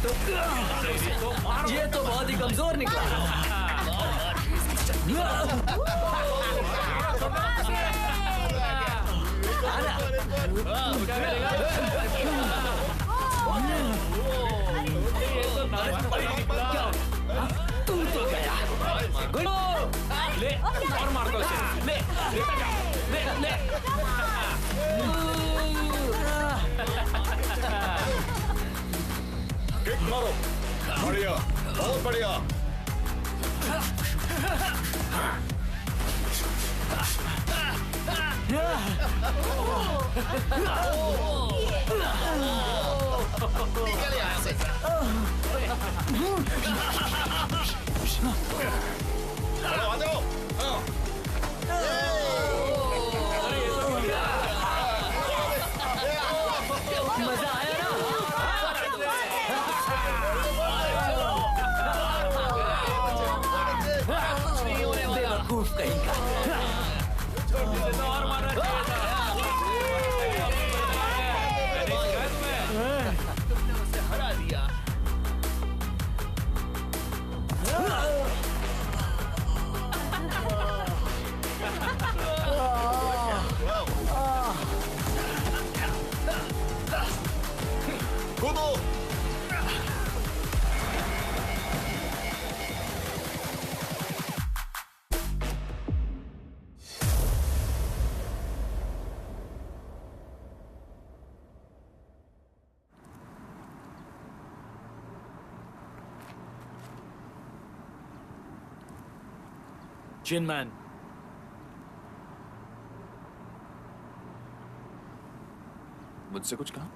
ये तो बहुत ही कमजोर निकला। तू तो गया। ले और मार दो इसे। ले लेता जा। ले ले। किक मारो। बढ़िया, बहुत बढ़िया। निकल यहाँ से। चलो आ जाओ। मजा आया ना? बेवकूफ कहीं का। और मारना चाहिए था। तुमने उसे हरा दिया। कूदो। चिन मैन, मुझसे कुछ कहा?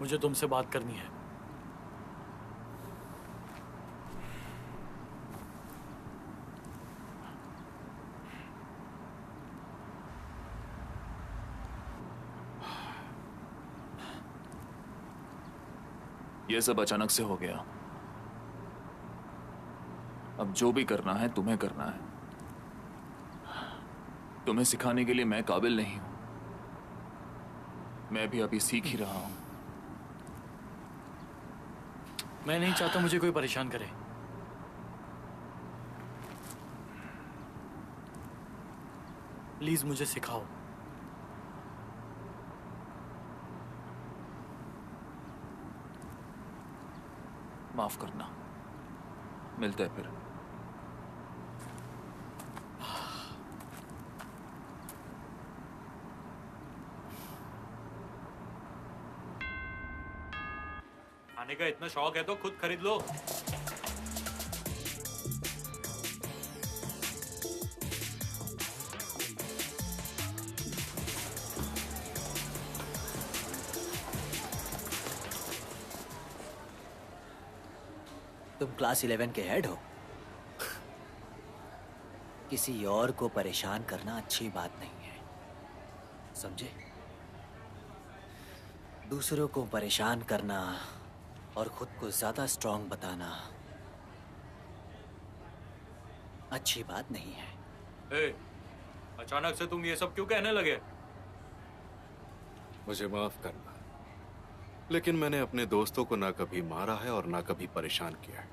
मुझे तुमसे बात करनी है। यह सब अचानक से हो गया। अब जो भी करना है तुम्हें करना है। तुम्हें सिखाने के लिए मैं काबिल नहीं हूं। मैं भी अभी सीख ही रहा हूं। मैं नहीं चाहता मुझे कोई परेशान करे। प्लीज मुझे सिखाओ। माफ करना, मिलते हैं फिर। खाने का इतना शौक है तो खुद खरीद लो। तुम क्लास 11 के हेड हो। किसी और को परेशान करना अच्छी बात नहीं है, समझे? दूसरों को परेशान करना और खुद को ज्यादा स्ट्रांग बताना अच्छी बात नहीं है। ए, अचानक से तुम ये सब क्यों कहने लगे? मुझे माफ करना, लेकिन मैंने अपने दोस्तों को ना कभी मारा है और ना कभी परेशान किया है।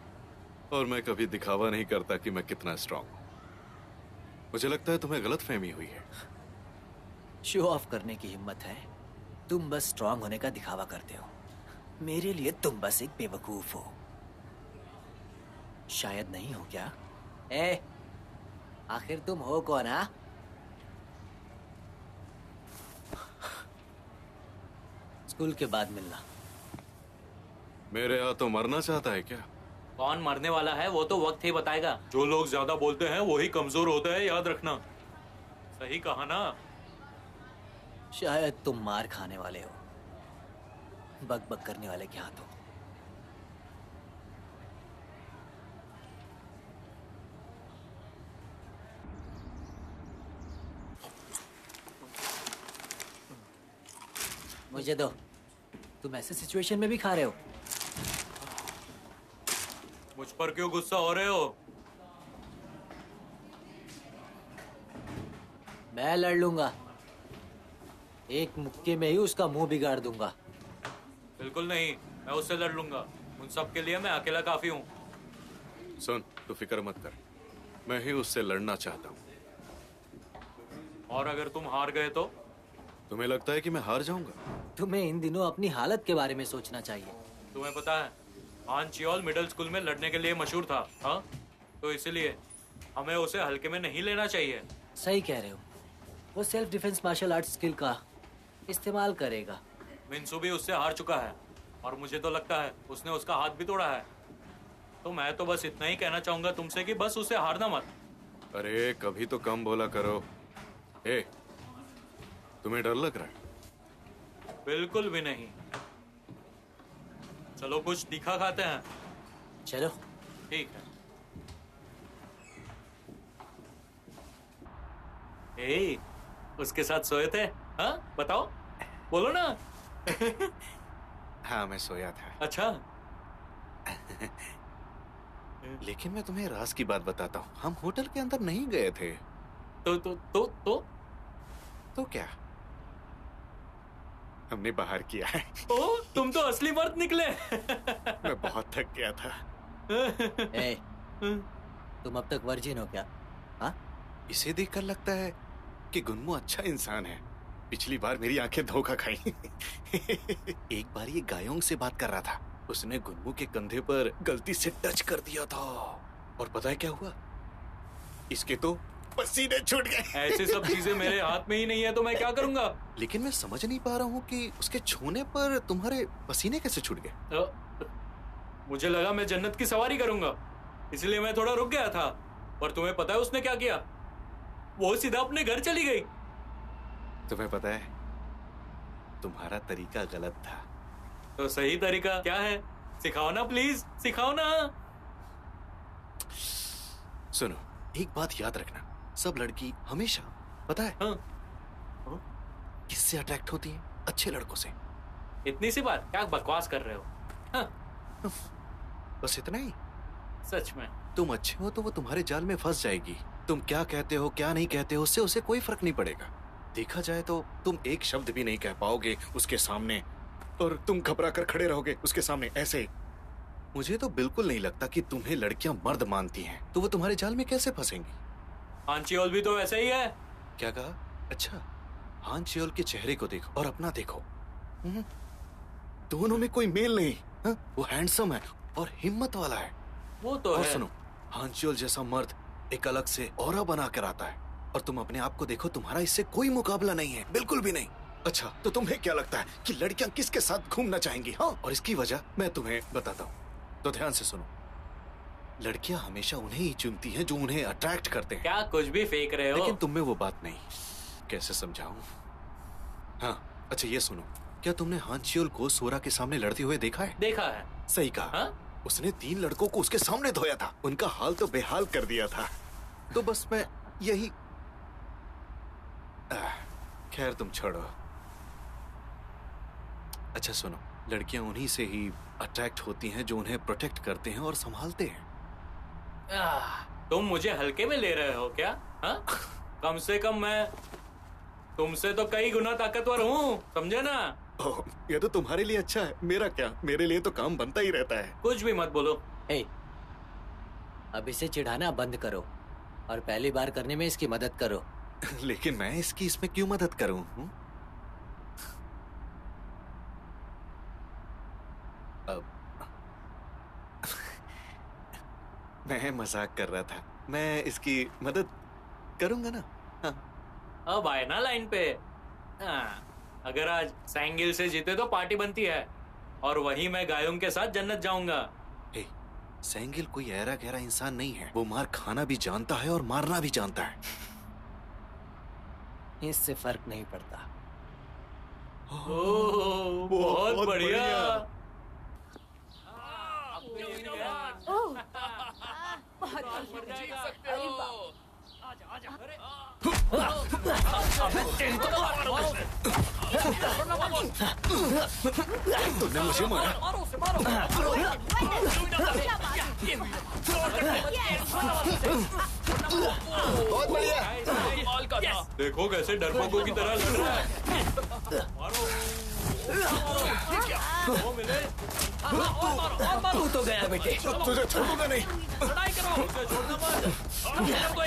और मैं कभी दिखावा नहीं करता कि मैं कितना स्ट्रांग हूं। मुझे लगता है तुम्हें गलतफहमी हुई है। शो ऑफ करने की हिम्मत है? तुम बस स्ट्रांग होने का दिखावा करते हो। मेरे लिए तुम बस एक बेवकूफ हो। शायद नहीं हो क्या? ए, आखिर तुम हो कौन? हा? स्कूल के बाद मिलना। मेरे यहाँ तो मरना चाहता है क्या? कौन मरने वाला है वो तो वक्त ही बताएगा। जो लोग ज्यादा बोलते हैं वही कमजोर होते हैं, याद रखना। सही कहा ना? शायद तुम मार खाने वाले हो, बक बक करने वाले के हाथों। मुझे दो। तुम ऐसे सिचुएशन में भी खा रहे हो? मुझ पर क्यों गुस्सा हो रहे हो? मैं लड़ लूंगा। एक मुक्के में ही उसका मुंह बिगाड़ दूंगा। बिल्कुल नहीं, मैं उससे लड़ लूंगा। उन सब के लिए मैं अकेला काफी हूँ। सुन, तू फिक्र मत कर, मैं ही उससे लड़ना चाहता हूँ। और अगर तुम हार गए तो? तुम्हें लगता है कि मैं हार जाऊंगा? तुम्हें इन दिनों अपनी हालत के बारे में सोचना चाहिए। तुम्हें पता है हान चियोल मिडिल स्कूल में लड़ने के लिए मशहूर था, हाँ? तो इसलिए हमें उसे हल्के में नहीं लेना चाहिए। सही कह रहे हो। वो self defence martial art skill का इस्तेमाल करेगा। मिंसू भी उससे हार चुका है और मुझे तो लगता है उसने उसका हाथ भी तोड़ा है। तो मैं तो बस इतना ही कहना चाहूंगा तुमसे कि बस उसे हारना मत। अरे कभी तो कम बोला करो। ए, तुम्हें डर लग रहा है? बिल्कुल भी नहीं। चलो कुछ दिखा खाते हैं। चलो। ठीक है। ए, उसके साथ सोए थे? हाँ बताओ, बोलो ना। हाँ, मैं सोया था। अच्छा। लेकिन मैं तुम्हें राज की बात बताता हूँ, हम होटल के अंदर नहीं गए थे। तो क्या, हमने बाहर किया है। ओ, तुम तो असली मर्द निकले। मैं बहुत थक गया था। ए, तुम अब तक वर्जिन हो क्या? हाँ? इसे देखकर लगता है कि गुन्मू अच्छा इंसान है। पिछली बार मेरी आंखें धोखा खाई। एक बार ये गायोंग से बात कर रहा था, उसने गुन्मू के कंधे पर गलती से टच कर दिया था और पता है क्या हुआ? इसके तो पसीने छूट गए। ऐसी सब चीजें मेरे हाथ में ही नहीं है तो मैं क्या करूंगा? लेकिन मैं समझ नहीं पा रहा हूँ कि उसके छूने पर तुम्हारे पसीने कैसे छूट गए। मुझे लगा मैं जन्नत की सवारी करूंगा, इसलिए मैं थोड़ा रुक गया था। पर तुम्हें पता है उसने क्या किया? वो सीधा अपने घर चली गई। तुम्हें पता है, तुम्हारा तरीका गलत था। तो सही तरीका क्या है? सिखाओ ना प्लीज, सिखाओ ना। सुनो, एक बात याद रखना, सब लड़की हमेशा, पता है, हाँ? किससे अट्रैक्ट होती है? अच्छे लड़कों से। इतनी सी बात, क्या बकवास कर रहे हो? हाँ? बस इतना ही। सच में तुम अच्छे हो तो वो तुम्हारे जाल में फंस जाएगी। तुम क्या कहते हो क्या नहीं कहते हो, उससे उसे कोई फर्क नहीं पड़ेगा। देखा जाए तो तुम एक शब्द भी नहीं कह पाओगे उसके सामने और तुम घबरा कर खड़े रहोगे उसके सामने ऐसे। मुझे तो बिल्कुल नहीं लगता कि तुम्हें लड़कियां मर्द मानती हैं, तो वो तुम्हारे जाल में कैसे फंसेंगी? हान चियोल भी तो वैसे ही है। क्या कहा? अच्छा, हान चियोल के चेहरे को देखो और अपना देखो। दोनों में कोई मेल नहीं। हा? वो हैंडसम है और हिम्मत वाला है। वो तो और है। सुनो, हान चियोल जैसा मर्द एक अलग से ऑरा बना कर आता है और तुम अपने आप को देखो, तुम्हारा इससे कोई मुकाबला नहीं है, बिल्कुल भी नहीं। अच्छा, तो तुम्हें क्या लगता है कि लड़कियां किसके साथ घूमना चाहेंगी? हाँ, और इसकी वजह मैं तुम्हें बताता हूँ, तो ध्यान से सुनो। लड़कियां हमेशा उन्हें ही चुनती हैं जो उन्हें अट्रैक्ट करते हैं। क्या कुछ भी फेंक रहे हो? लेकिन तुम में वो बात नहीं, कैसे समझाऊं? हाँ, अच्छा ये सुनो, क्या तुमने हान चियोल को सोरा के सामने लड़ते हुए देखा है? देखा है। सही कहा। हाँ? उसने 3 लड़कों को उसके सामने धोया था, उनका हाल तो बेहाल कर दिया था। तो बस मैं यही, खैर तुम छोड़ो। अच्छा सुनो, लड़कियां उन्हीं से ही अट्रैक्ट होती हैं जो उन्हें प्रोटेक्ट करते हैं और संभालते हैं। तुम मुझे हल्के में ले रहे हो क्या? हाँ? कम से कम मैं तुमसे तो कई गुना ताकतवर हूँ, समझे ना? ओह, ये तो तुम्हारे लिए अच्छा है, मेरा क्या? मेरे लिए तो काम बनता ही रहता है। कुछ भी मत बोलो। ए, अब इसे चिढ़ाना बंद करो और पहली बार करने में इसकी मदद करो। लेकिन मैं इसकी इसमें क्यों मदद करूं? अब मैं मजाक कर रहा था, मैं इसकी मदद करूंगा ना। हाँ। अब आए ना लाइन पे। हाँ, अगर आज सैंगिल से जीते तो पार्टी बनती है और वहीं मैं गायों के साथ जन्नत जाऊंगा। हे, सैंगिल कोई ऐरा गहरा इंसान नहीं है, वो मार खाना भी जानता है और मारना भी जानता है। इससे फर्क नहीं पड़ता। ओह, बहुत बढ़िया। ओह, बहुत बढ़िया। अरे वाह। तुमने मुझे मारा। बहुत बढ़िया। देखो कैसे डरपोकों की तरह लड़ रहा है। मारो। वो मिले। तू तो गया बेटे। तुझे छोड़ूंगा नहीं। लड़ाई करो, उसे छोड़ना मत।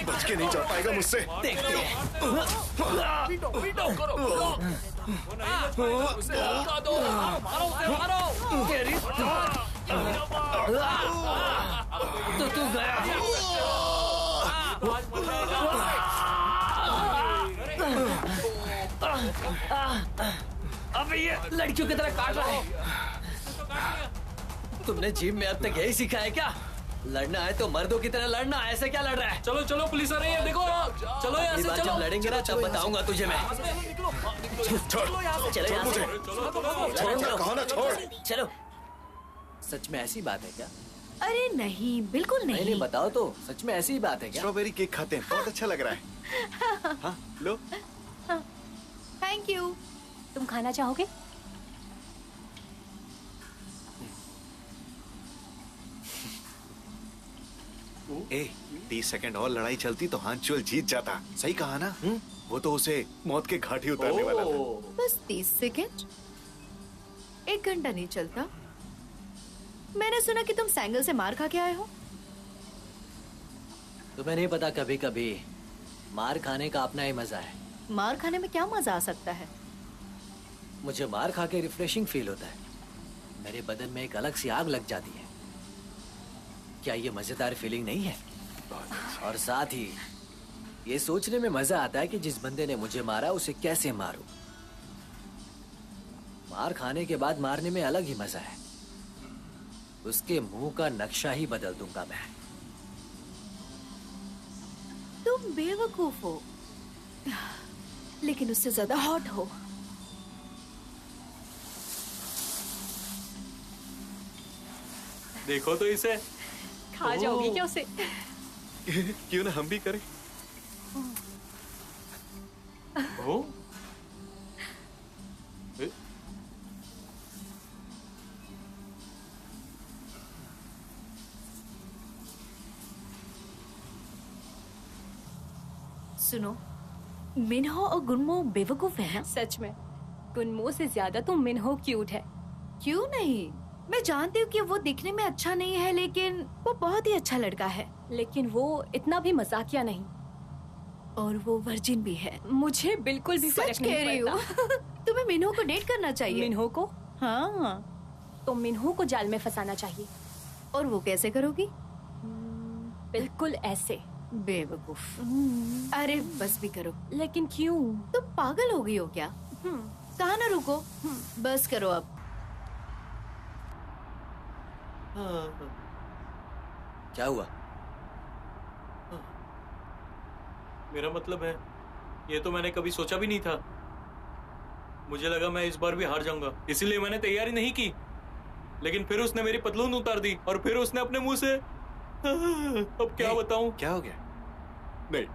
बच के नहीं जा पाएगा मुझसे। देखते हैं। पीटो पीटो करो करो। वो नहीं बच पाएगा। उसे हल्का दो। मारो उसे, मारो। तेरी तो तू गया। आज मर जाएगा। अब ये लड़कियों की तरह काट रहा है। तो काट दिया। तुमने जिम में अब तक यही सीखा है क्या? लड़ना है तो मर्दों की तरह लड़ना, ऐसे क्या लड़ रहा है? चलो चलो, पुलिस आ रही है, देखो। चलो यहाँ अगली से बार चलो। जब लड़ेंगे ना तब बताऊंगा तुझे मैं। छोड़ चलो यहाँ से। छोड़, कहा ना छोड़। चलो। सच में ऐसी बात है क्या? अरे नहीं, बिल्कुल नहीं नहीं। बताओ तो, सच में ऐसी बात है क्या? स्ट्रॉबेरी केक खाते हैं, बहुत अच्छा लग रहा है। हाँ लो। Thank you. तुम खाना चाहोगे? ए 30 सेकंड और लड़ाई चलती तो हांचुअल जीत जाता। सही कहा ना? वो तो उसे मौत के घाट ही उतारने वाला था। बस 30 सेकंड? 1 घंटा नहीं चलता। मैंने सुना कि तुम सैंगल से मार खा के आए हो। तुम्हें नहीं पता, कभी कभी मार खाने का अपना ही मजा है। मार खाने में क्या मजा आ सकता है? मुझे मार खा के रिफ्रेशिंग फील होता है। मेरे बदन में एक अलग सी आग लग जाती है। क्या ये मजेदार फीलिंग नहीं है? और साथ ही ये सोचने में मजा आता है कि जिस बंदे ने मुझे मारा उसे कैसे मारूं। मार खाने के बाद मारने में अलग ही मजा है। उसके मुंह का नक्शा ही बदल दूंगा मैं। तुम बेवकूफ हो, लेकिन उससे ज्यादा हॉट हो। देखो तो इसे। खा जाओगी क्या उसे? क्यों ना हम भी करें? ओ? ए? सुनो, मिनहो और गुनमो बेवकूफ है ना? सच में गुनमो से ज्यादा तो मिनहो क्यूट है। क्यों नहीं? मैं जानती हूँ कि वो दिखने में अच्छा नहीं है, लेकिन वो बहुत ही अच्छा लड़का है। लेकिन वो इतना भी मजाकिया नहीं। और वो वर्जिन भी है। मुझे बिल्कुल भी सच फर्क कह नहीं रही हूँ। पड़ता। तुम्हें मिनहो को डेट करना चाहिए। मिनहो को? हाँ। तो मिनहो को जाल में फंसाना चाहिए। और वो कैसे करोगी? बिल्कुल ऐसे। बेवकूफ। अरे बस भी करो। लेकिन क्यों? तुम पागल हो गई हो क्या? कहा ना रुको। बस करो अब। क्या हुआ? मेरा मतलब है, ये तो मैंने कभी सोचा भी नहीं था। मुझे लगा मैं इस बार भी हार जाऊंगा, इसीलिए मैंने तैयारी नहीं की। लेकिन फिर उसने मेरी पतलून उतार दी और फिर उसने अपने मुंह से अब क्या बताऊं? क्या हो गया? नहीं,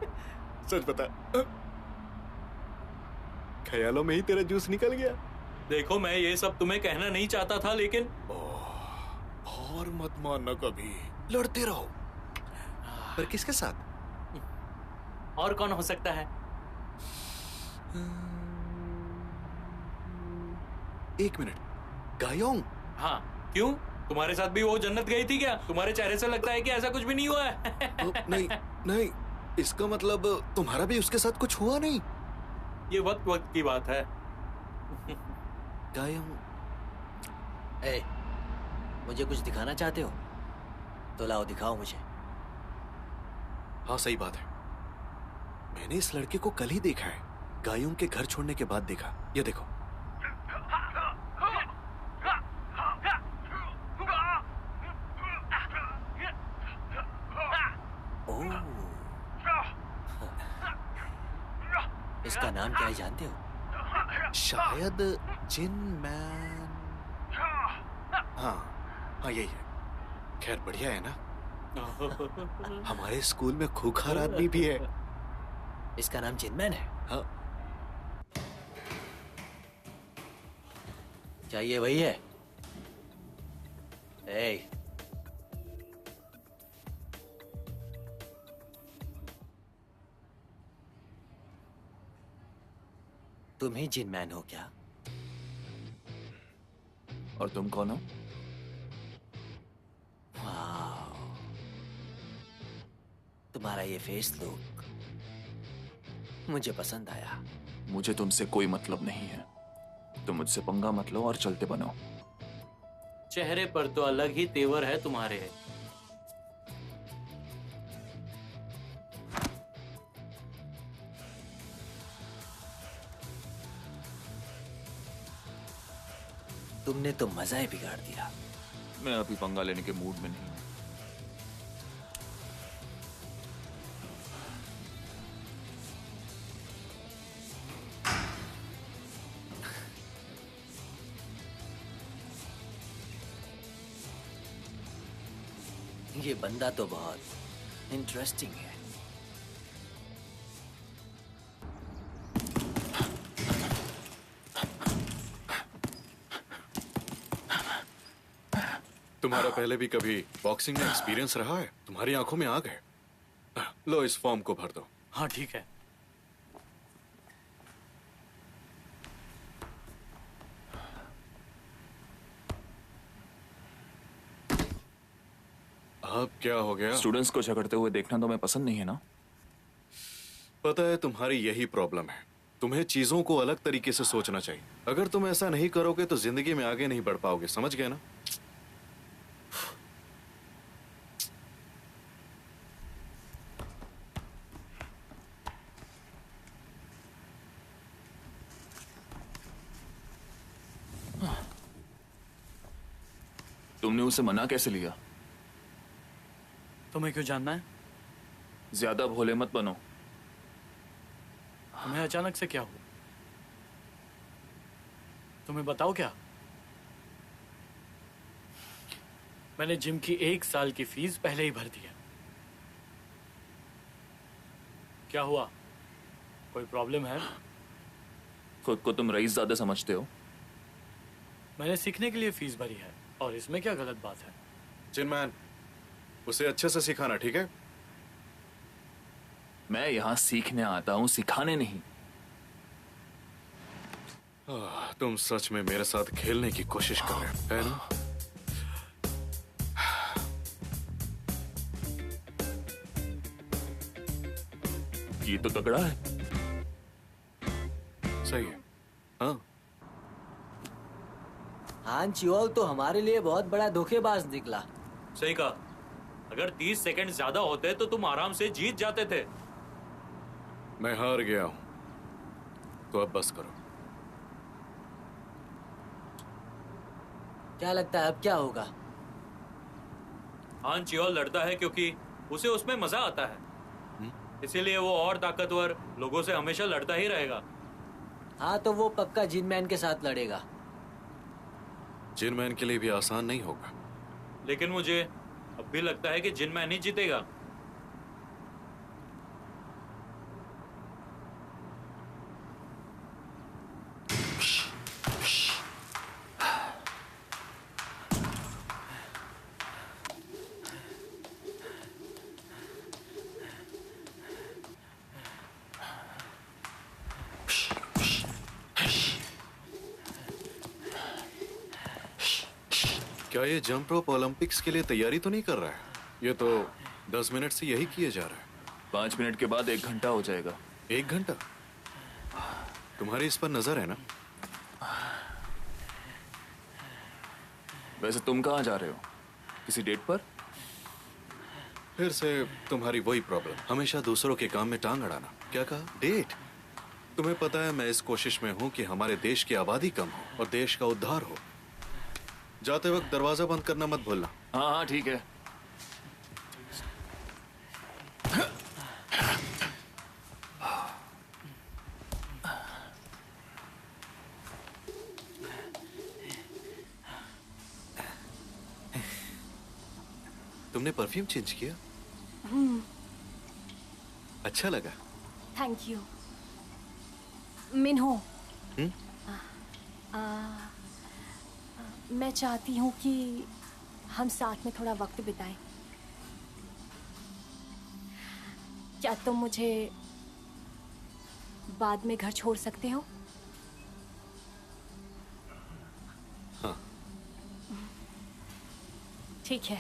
सच बता। ख्यालों में ही तेरा जूस निकल गया। देखो, मैं ये सब तुम्हें कहना नहीं चाहता था, लेकिन और मत मानना कभी, लड़ते रहो। पर किसके साथ? और कौन हो सकता है? एक मिनट, गायोंग। हाँ, क्यों? तुम्हारे साथ भी वो जन्नत गई थी क्या? तुम्हारे चेहरे से लगता है कि ऐसा कुछ भी नहीं हुआ है। नहीं नहीं, इसका मतलब तुम्हारा भी उसके साथ कुछ हुआ नहीं? ये वक्त वक्त की बात है। गायोंग, ए, मुझे कुछ दिखाना चाहते हो तो लाओ, दिखाओ मुझे। हाँ सही बात है। मैंने इस लड़के को कल ही देखा है, गायों के घर छोड़ने के बाद देखा। ये देखो। ओह, इसका नाम क्या है जानते हो? शायद जिन मैन। हाँ हाँ, यही है। खैर बढ़िया है ना। हमारे स्कूल में खूंखार आदमी भी है। इसका नाम जिनमैन है? हाँ। क्या ये वही है? ए, तुम ही जिनमैन हो क्या? और तुम कौन हो? वाह, तुम्हारा ये फेस लुक मुझे पसंद आया। मुझे तुमसे कोई मतलब नहीं है। तुम मुझसे पंगा मत लो और चलते बनो। चेहरे पर तो अलग ही तेवर है तुम्हारे। तुमने तो मजा ही बिगाड़ दिया। मैं अभी पंगा लेने के मूड में नहीं हूं। ये बंदा तो बहुत इंटरेस्टिंग है। तुम्हारा पहले भी कभी बॉक्सिंग में एक्सपीरियंस रहा है? तुम्हारी आंखों में आग है। लो, इस फॉर्म को भर दो। हाँ ठीक है। अब क्या हो गया? स्टूडेंट्स को झगड़ते हुए देखना तुम्हें पसंद नहीं है ना? पता है, तुम्हारी यही प्रॉब्लम है। तुम्हें चीजों को अलग तरीके से सोचना चाहिए। अगर तुम ऐसा नहीं करोगे तो जिंदगी में आगे नहीं बढ़ पाओगे, समझ गए ना? तुमने उसे मना कैसे लिया? तुम्हें क्यों जानना है? ज्यादा भोले मत बनो। तुम्हें अचानक से क्या हुआ? तुम्हें बताओ क्या? मैंने जिम की 1 साल की फीस पहले ही भर दी है। क्या हुआ? कोई प्रॉब्लम है? खुद को तुम रईस ज्यादा समझते हो? मैंने सीखने के लिए फीस भरी है और इसमें क्या गलत बात है? चिनमैन, उसे अच्छे से सिखाना, ठीक है? मैं यहाँ सीखने आता हूँ, सिखाने नहीं। तुम सच में मेरे साथ खेलने की कोशिश कर रहे हो, है ना? ये तो तगड़ा है। सही है। हाँ, हान चियोल तो हमारे लिए बहुत बड़ा धोखेबाज निकला। सही कहा। अगर 30 सेकंड ज्यादा होते तो तुम आराम से जीत जाते थे। मैं हार गया हूं, तो अब बस करो। क्या लगता है अब क्या होगा? हान चियोल लड़ता है क्योंकि उसे उसमें मजा आता है। इसीलिए वो और ताकतवर लोगों से हमेशा लड़ता ही रहेगा। हाँ, तो वो पक्का जिनमैन के साथ लड़ेगा। जिनमैन के लिए भी आसान नहीं होगा। लेकिन मुझे अब भी लगता है कि जिनमैन ही जीतेगा। क्या ये जंप रोप ओलंपिक्स के लिए तैयारी तो नहीं कर रहा है? ये तो 10 मिनट से यही किए जा रहा है। 5 मिनट के बाद 1 घंटा हो जाएगा। 1 घंटा? तुम्हारी इस पर नजर है ना? वैसे तुम कहाँ जा रहे हो? किसी डेट पर? फिर से तुम्हारी वही प्रॉब्लम, हमेशा दूसरों के काम में टांग अड़ाना। क्या कहा? डेट? तुम्हें पता है, मैं इस कोशिश में हूं कि हमारे देश की आबादी कम हो और देश का उद्धार हो। जाते वक्त दरवाजा बंद करना मत भूलना। हाँ हाँ ठीक है। तुमने परफ्यूम चेंज किया? अच्छा लगा। Thank you. Minho, hmm? मैं चाहती हूँ कि हम साथ में थोड़ा वक्त बिताएं। क्या तुम मुझे बाद में घर छोड़ सकते हो? हाँ, ठीक है।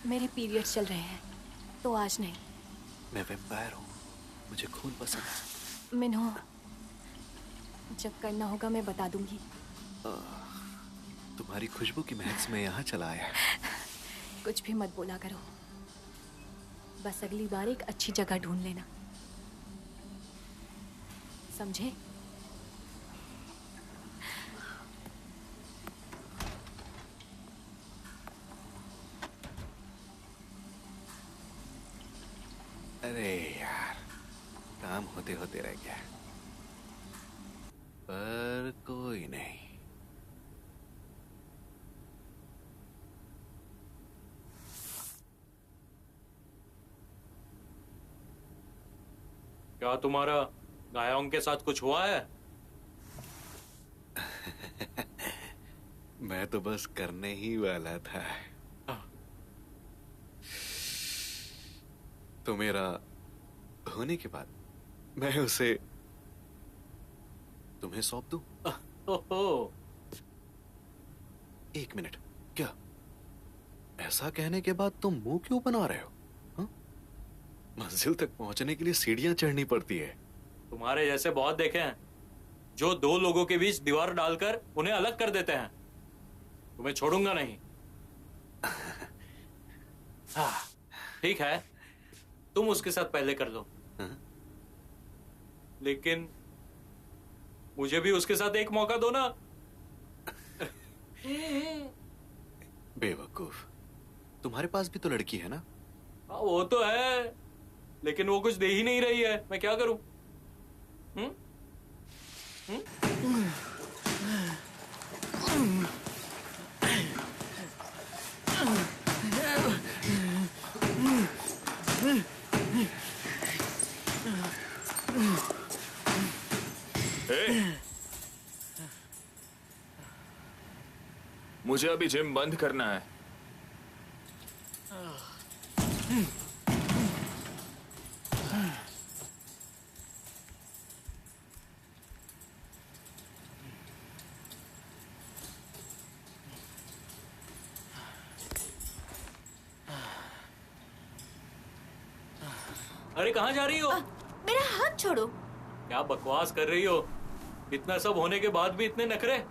मेरे पीरियड्स चल रहे हैं तो आज नहीं। मैं वैम्पायर हूँ, मुझे खून पसंद है। मिन्हो, जब करना होगा मैं बता दूंगी। तुम्हारी खुशबू की महक से मैं यहाँ चला आया। कुछ भी मत बोला करो, बस अगली बार एक अच्छी जगह ढूंढ लेना, समझे? अरे यार, काम होते होते रह गया, पर कोई नहीं। क्या तुम्हारा गायों के साथ कुछ हुआ है? मैं तो बस करने ही वाला था। तो मेरा होने के बाद मैं उसे तुम्हें सौंप दूं? ओहो, एक मिनट, क्या ऐसा कहने के बाद तुम मुंह क्यों बना रहे हो? हाँ? मंजिल तक पहुंचने के लिए सीढ़ियां चढ़नी पड़ती है। तुम्हारे जैसे बहुत देखे हैं जो दो लोगों के बीच दीवार डालकर उन्हें अलग कर देते हैं। तुम्हें छोड़ूंगा नहीं। हाँ, ठीक है, तुम उसके साथ पहले कर लो। हाँ? लेकिन मुझे भी उसके साथ एक मौका दो ना। बेवकूफ, तुम्हारे पास भी तो लड़की है ना? हाँ, वो तो है, लेकिन वो कुछ दे ही नहीं रही है, मैं क्या करूं? मुझे अभी जिम बंद करना है। अरे कहाँ जा रही हो? मेरा हाथ छोड़ो। क्या बकवास कर रही हो? इतना सब होने के बाद भी इतने नखरे?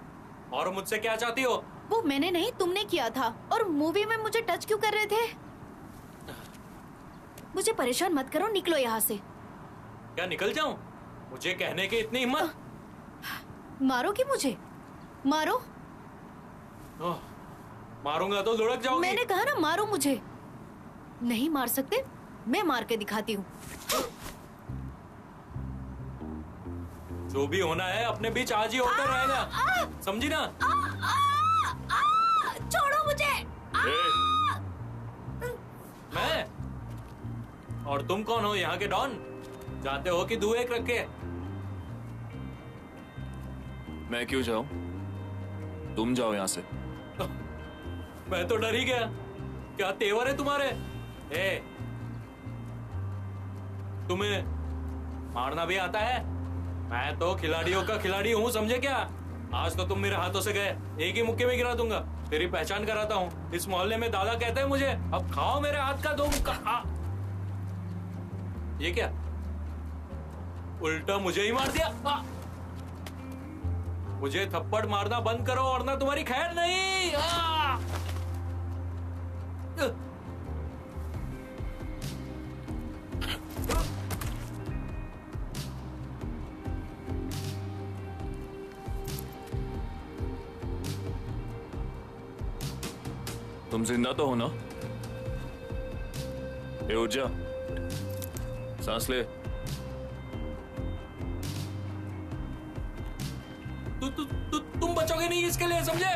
और मुझसे क्या चाहती हो? वो मैंने नहीं, तुमने किया था। और मूवी में मुझे टच क्यों कर रहे थे? मुझे परेशान मत करो, निकलो यहाँ से। क्या निकल जाऊं? मुझे कहने की इतनी हिम्मत? मारोगी मुझे? मारो। ओह, मारूंगा तो लुढ़क जाओगी। मैंने कहा ना, मारो मुझे। नहीं मार सकते, मैं मार के दिखाती हूँ। जो भी होना है अपने बीच आज ही होकर रहेगा, समझी ना? छोड़ो मुझे। मैं? और तुम कौन हो, यहाँ के डॉन? जाते हो कि दुए रख के? मैं क्यों जाऊं? तुम जाओ यहाँ से। मैं तो डर ही गया। क्या तेवर है तुम्हारे? तुम्हें मारना भी आता है? मैं तो खिलाड़ियों का खिलाड़ी हूँ, समझे क्या? आज तो तुम मेरे हाथों से गए, एक ही मुक्के में गिरा दूंगा। तेरी पहचान कराता हूँ। इस मोहल्ले में दादा कहते हैं मुझे। अब खाओ मेरे हाथ का 2 मुक्का। ये क्या? उल्टा मुझे ही मार दिया। मुझे थप्पड़ मारना बंद करो वरना तुम्हारी खैर नहीं। तुम जिंदा तो हो ना? ए उठ जा, सांस ले। तुम बचोगे नहीं इसके लिए, समझे?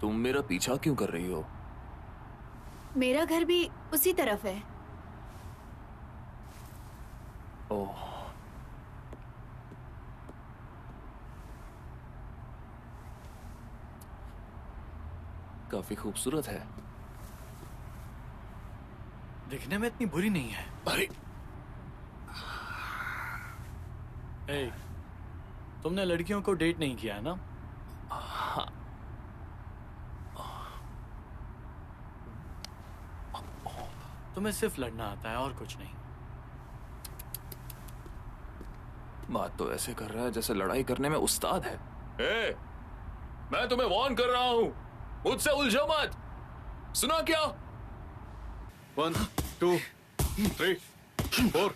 तुम मेरा पीछा क्यों कर रही हो? मेरा घर भी उसी तरफ है। ओह, काफी खूबसूरत है। दिखने में इतनी बुरी नहीं है। अरे ए, तुमने लड़कियों को डेट नहीं किया है ना? तुम्हें सिर्फ लड़ना आता है और कुछ नहीं। बात तो ऐसे कर रहा है जैसे लड़ाई करने में उस्ताद है। ए, मैं तुम्हें वार्न कर रहा हूं, मुझसे उलझो मत। सुना क्या? 1 2 3 4।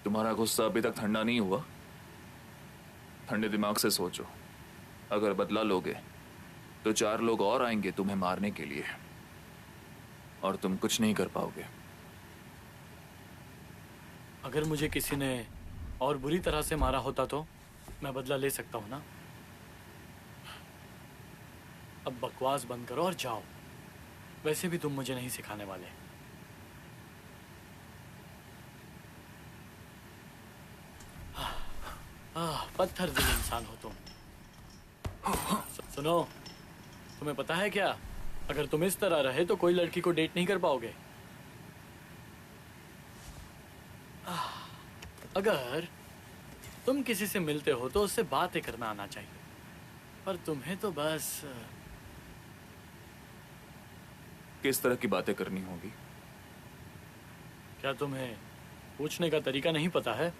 तुम्हारा गुस्सा अभी तक ठंडा नहीं हुआ? ठंडे दिमाग से सोचो, अगर बदला लोगे तो 4 लोग और आएंगे तुम्हें मारने के लिए, और तुम कुछ नहीं कर पाओगे। अगर मुझे किसी ने और बुरी तरह से मारा होता तो मैं बदला ले सकता हूं ना? अब बकवास बंद करो और जाओ। वैसे भी तुम मुझे नहीं सिखाने वाले। पत्थर दिल इंसान हो तुम। सुनो, तुम्हें पता है क्या, अगर तुम इस तरह रहे तो कोई लड़की को डेट नहीं कर पाओगे। अगर तुम किसी से मिलते हो तो उससे बातें करना आना चाहिए, पर तुम्हें तो बस किस तरह की बातें करनी होगी? क्या तुम्हें पूछने का तरीका नहीं पता है?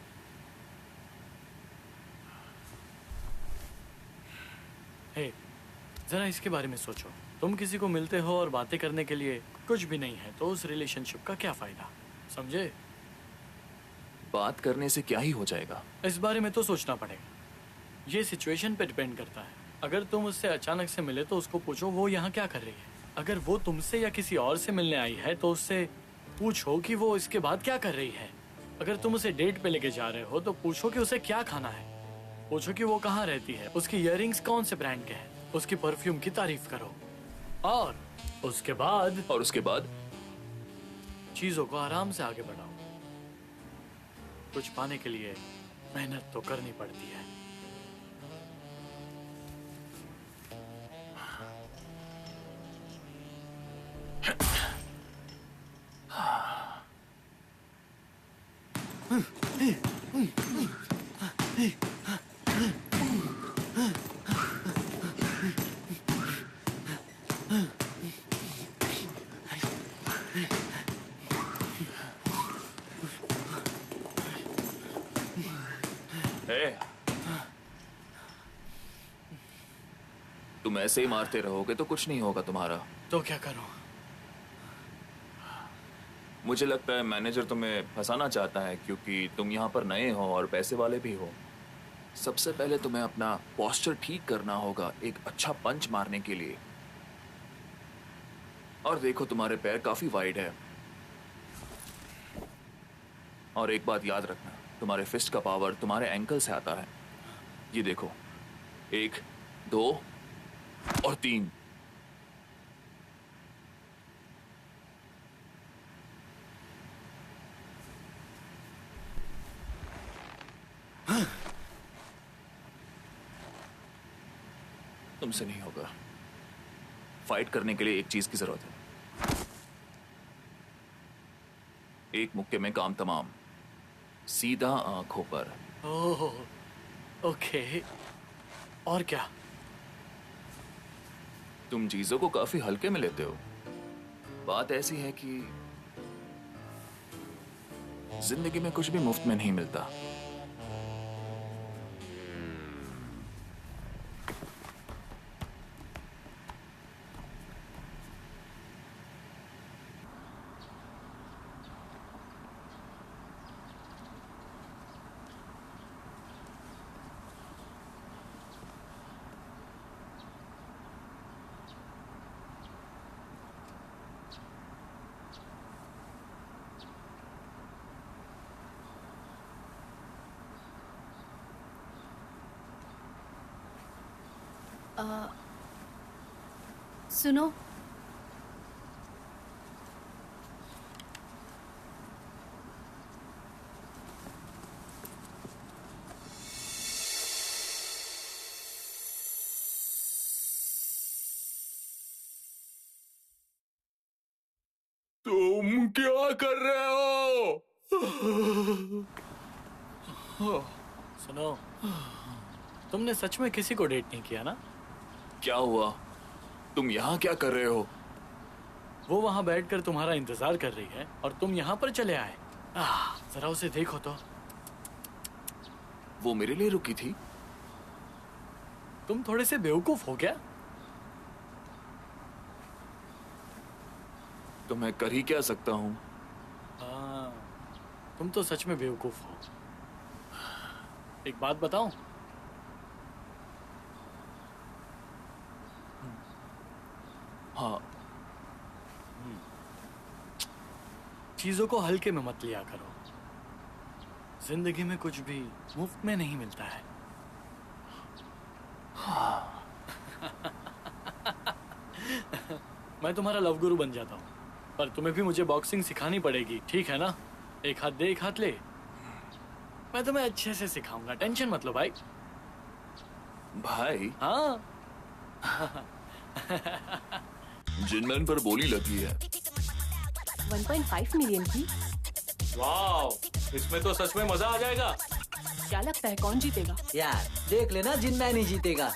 हे, जरा इसके बारे में सोचो। तुम किसी को मिलते हो और बातें करने के लिए कुछ भी नहीं है तो उस रिलेशनशिप का क्या फायदा, समझे? बात करने से क्या ही हो जाएगा? इस बारे में तो सोचना पड़ेगा। ये सिचुएशन पे डिपेंड करता है। अगर तुम उससे अचानक से मिले तो उसको पूछो वो यहाँ क्या कर रही है। अगर वो तुमसे या किसी और से मिलने आई है तो उससे पूछो कि वो इसके बाद क्या कर रही है। अगर तुम उसे डेट पे लेके जा रहे हो तो पूछो कि उसे क्या खाना है। पूछो कि वो कहाँ रहती है, उसकी इयररिंग्स कौन से ब्रांड के हैं, उसकी परफ्यूम की तारीफ करो। और उसके बाद चीजों को आराम से आगे बढ़ाओ। कुछ पाने के लिए मेहनत तो करनी पड़ती है। तुम ऐसे ही मारते रहोगे तो कुछ नहीं होगा तुम्हारा। तो क्या करूं? मुझे लगता है मैनेजर तुम्हें फंसाना चाहता है क्योंकि तुम यहाँ पर नए हो और पैसे वाले भी हो। सबसे पहले तुम्हें अपना पोस्चर ठीक करना होगा एक अच्छा पंच मारने के लिए। और देखो तुम्हारे पैर काफी वाइड है। और एक बात याद रखना, तुम्हारे फिस्ट का पावर तुम्हारे एंकल से आता है। ये देखो, 1, 2 और 3। तुमसे नहीं होगा। फाइट करने के लिए एक चीज की जरूरत है। एक मुक्के में काम तमाम, सीधा आंखों पर। ओह, ओके। और क्या? तुम चीजों को काफी हल्के में लेते हो। बात ऐसी है कि जिंदगी में कुछ भी मुफ्त में नहीं मिलता। सुनो, तुम क्या कर रहे हो? सुनो, तुमने सच में किसी को डेट नहीं किया ना? क्या हुआ? तुम यहाँ क्या कर रहे हो? वो वहां बैठकर तुम्हारा इंतजार कर रही है और तुम यहाँ पर चले आए। जरा उसे देखो तो। वो मेरे लिए रुकी थी। तुम थोड़े से बेवकूफ हो क्या? तो मैं कर ही क्या सकता हूँ? तुम तो सच में बेवकूफ हो। एक बात बताऊं? हाँ। चीजों को हल्के में मत लिया करो। जिंदगी में कुछ भी मुफ्त में नहीं मिलता है। मैं तुम्हारा लव गुरु बन जाता हूँ, पर तुम्हें भी मुझे बॉक्सिंग सिखानी पड़ेगी, ठीक है ना? एक हाथ दे, एक हाथ ले। मैं तुम्हें अच्छे से सिखाऊंगा, टेंशन मत लो भाई। भाई? हाँ। जिनमैन पर बोली लगी है। 1.5 मिलियन की? वाओ, इसमें तो सच में मजा आ जाएगा। क्या लगता है कौन जीतेगा? यार देख लेना, जिनमैन ही जीतेगा।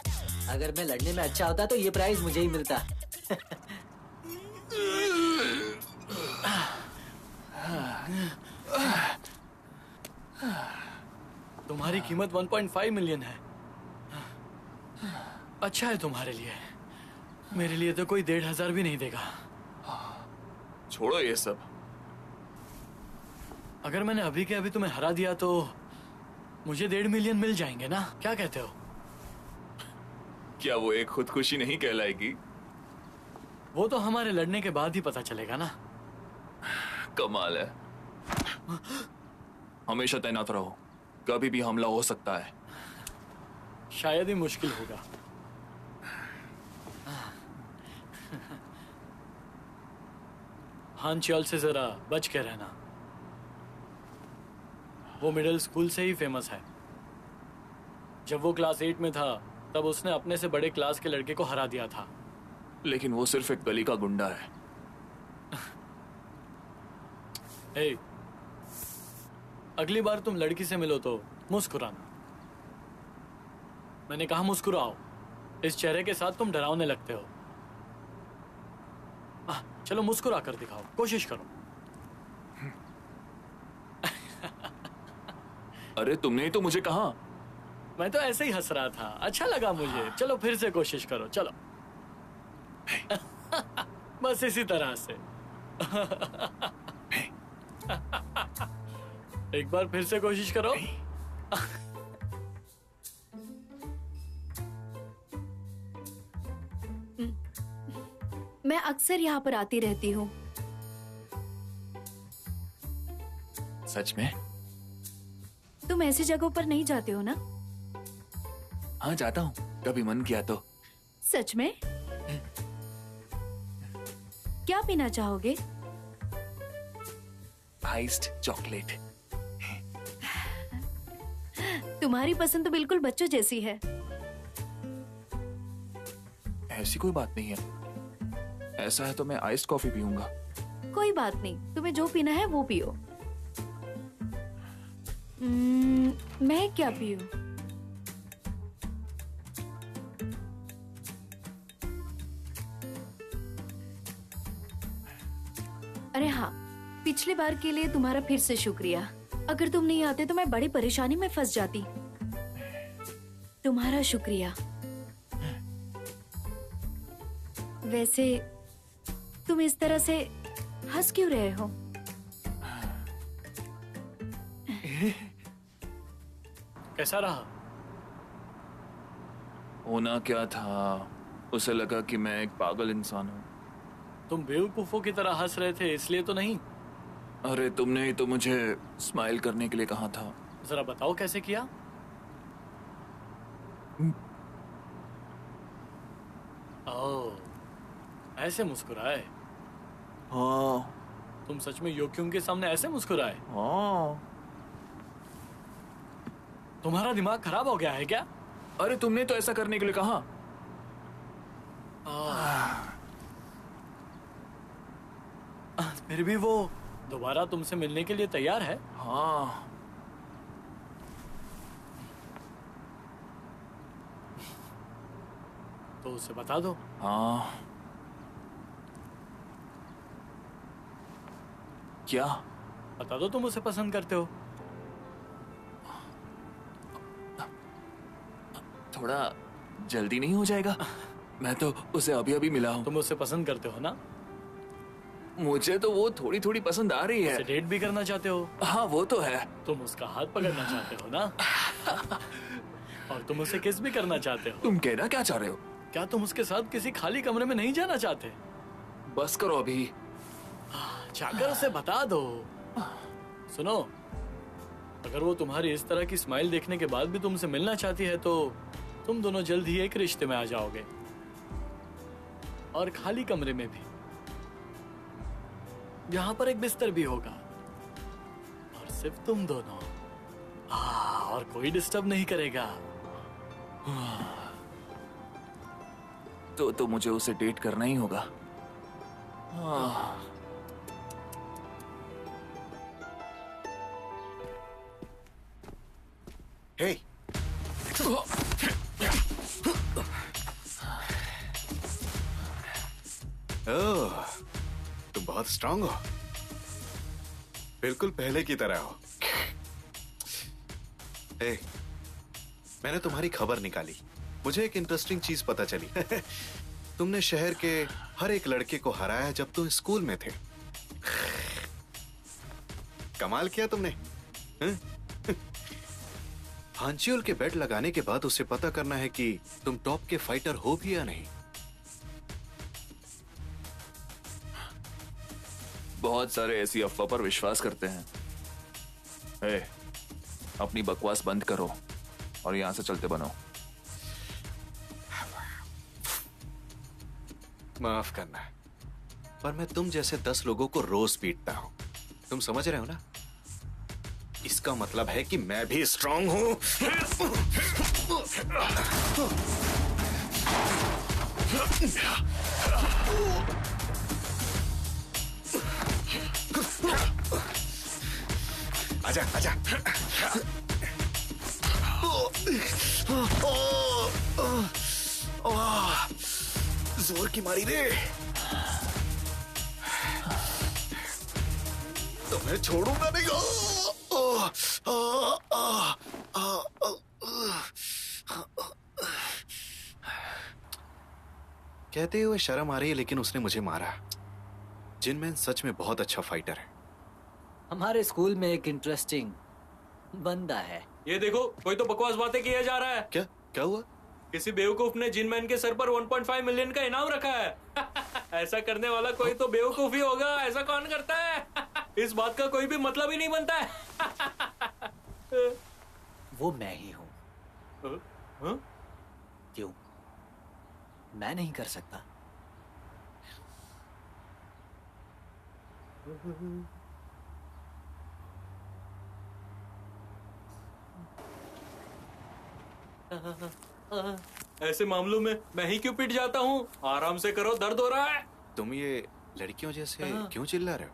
अगर मैं लड़ने में अच्छा होता तो ये प्राइज मुझे ही मिलता। तुम्हारी कीमत 1.5 मिलियन है। अच्छा है तुम्हारे लिए। मेरे लिए तो कोई 1,500 भी नहीं देगा। छोड़ो ये सब। अगर मैंने अभी के अभी तुम्हें हरा दिया तो मुझे 1.5 मिलियन मिल जाएंगे ना? क्या कहते हो? क्या वो एक खुदकुशी नहीं कहलाएगी? वो तो हमारे लड़ने के बाद ही पता चलेगा ना। कमाल है। हमेशा तैनात रहो, कभी भी हमला हो सकता है। शायद ही मुश्किल होगा। हान च्योल से जरा बच के रहना। वो मिडिल स्कूल से ही फेमस है। जब वो क्लास 8 में था तब उसने अपने से बड़े क्लास के लड़के को हरा दिया था। लेकिन वो सिर्फ एक गली का गुंडा है। हे, अगली बार तुम लड़की से मिलो तो मुस्कुराना। मैंने कहा मुस्कुराओ। इस चेहरे के साथ तुम डरावने लगते हो। चलो मुस्कुरा कर दिखाओ, कोशिश करो। अरे तुमने ही तो मुझे कहा। मैं तो ऐसे ही हंस रहा था, अच्छा लगा मुझे। चलो फिर से कोशिश करो, चलो। बस इसी तरह से। एक बार फिर से कोशिश करो। मैं अक्सर यहाँ पर आती रहती हूँ। सच में? तुम ऐसी जगहों पर नहीं जाते हो ना? हाँ जाता हूँ, कभी मन किया तो। सच में? क्या पीना चाहोगे? Iced chocolate. तुम्हारी पसंद तो बिल्कुल बच्चों जैसी है। ऐसी कोई बात नहीं है। ऐसा है तो मैं आइस्ड कॉफी पीऊंगा। कोई बात नहीं, तुम्हें जो पीना है वो पियो। मैं क्या पीऊं? अरे हाँ, पिछली बार के लिए तुम्हारा फिर से शुक्रिया। अगर तुम नहीं आते तो मैं बड़ी परेशानी में फंस जाती। तुम्हारा शुक्रिया। वैसे तुम इस तरह से हंस क्यों रहे हो? कैसा रहा? होना क्या था, उसे लगा कि मैं एक पागल इंसान हूँ। तुम बेवकूफों की तरह हंस रहे थे इसलिए तो नहीं। अरे तुमने ही तो मुझे स्माइल करने के लिए कहा था। जरा बताओ कैसे किया? ओह, ऐसे मुस्कुराए? हाँ तुम सच में योक्युंग के सामने ऐसे मुस्कुराए? हाँ। तुम्हारा दिमाग खराब हो गया है क्या? अरे तुमने तो ऐसा करने के लिए कहा। फिर भी वो दोबारा तुमसे मिलने के लिए तैयार है? हाँ। तो उसे बता दो। हाँ। क्या? बता दो तुम उसे पसंद करते हो। थोड़ा जल्दी नहीं हो जाएगा? मैं तो उसे अभी अभी मिला हूँ। तुम उसे पसंद करते हो ना? मुझे तो वो थोड़ी थोड़ी पसंद आ रही है। उसे डेट भी करना चाहते हो? हाँ वो तो है। तुम उसका हाथ पकड़ना चाहते हो ना? और तुम उसे किस भी करना चाहते हो? तुम कहना क्या चाह रहे हो? क्या तुम उसके साथ किसी खाली कमरे में नहीं जाना चाहते? बस करो अभी। जाकर उसे बता दो। सुनो, अगर वो तुम्हारी इस तरह की स्माइल देखने के बाद भी तुमसे मिलना चाहती है तो तुम दोनों जल्द ही एक रिश्ते में आ जाओगे, और खाली कमरे में भी, यहाँ पर एक बिस्तर भी होगा और सिर्फ तुम दोनों। और कोई डिस्टर्ब नहीं करेगा। तो मुझे उसे डेट करना ही होगा। हे, ओह, तुम बहुत स्ट्रांग हो, बिल्कुल पहले की तरह हो। हे, मैंने तुम्हारी खबर निकाली। मुझे एक इंटरेस्टिंग चीज पता चली। तुमने शहर के हर एक लड़के को हराया जब तुम स्कूल में थे। कमाल किया तुमने। हांचियोल के बेट लगाने के बाद उसे पता करना है कि तुम टॉप के फाइटर हो भी या नहीं। बहुत सारे ऐसी अफवाह पर विश्वास करते हैं। ए, अपनी बकवास बंद करो और यहां से चलते बनो। माफ करना, पर मैं तुम जैसे 10 लोगों को रोज पीटता हूं। तुम समझ रहे हो ना? इसका मतलब है कि मैं भी स्ट्रांग हूं। आजा, आजा। जोर की मारी रे। तो मैं छोड़ूंगा नहीं। कहते हुए शर्म आ रही है, लेकिन उसने मुझे मारा। जिनमैन सच में बहुत अच्छा फाइटर है। हमारे स्कूल में एक इंटरेस्टिंग बंदा है। ये देखो, कोई तो बकवास बातें किया जा रहा है। क्या क्या हुआ? किसी बेवकूफ ने जिन मैन के सर पर 1.5 मिलियन का इनाम रखा है। ऐसा करने वाला कोई तो बेवकूफ ही होगा। ऐसा कौन करता है? इस बात का कोई भी मतलब ही नहीं बनता है। वो मैं ही हूँ। हाँ? क्यों? मैं नहीं कर सकता? ऐसे मामलों में मैं ही क्यों पिट जाता हूँ? आराम से करो, दर्द हो रहा है। तुम ये लड़कियों जैसे क्यों चिल्ला रहे हो?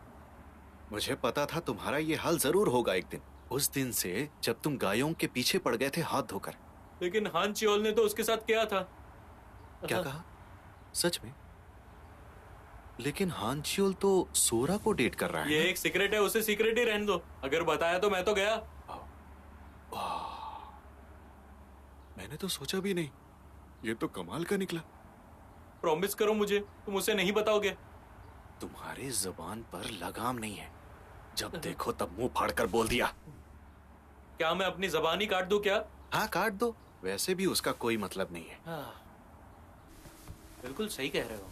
मुझे पता था तुम्हारा ये हाल जरूर होगा एक दिन। उस दिन से जब तुम गायों के पीछे पड़ गए थे हाथ धोकर। लेकिन हान चियोल ने तो उसके साथ किया था। क्या कहा? सच में? लेकिन हानचियोल तो सोरा को डेट कर रहा है ये ना? एक सीक्रेट है, उसे सीक्रेट ही रहने दो। अगर बताया तो मैं तो गया। मैंने तो सोचा भी नहीं। ये तो कमाल का निकला। प्रॉमिस करो मुझे, तुम उसे नहीं बताओगे। तुम्हारी जुबान पर लगाम नहीं है। जब देखो तब मुंह फाड़कर बोल दिया। क्या मैं अपनी जबान ही काट दूं क्या? हाँ काट दो, वैसे भी उसका कोई मतलब नहीं है। बिल्कुल सही कह रहे हो।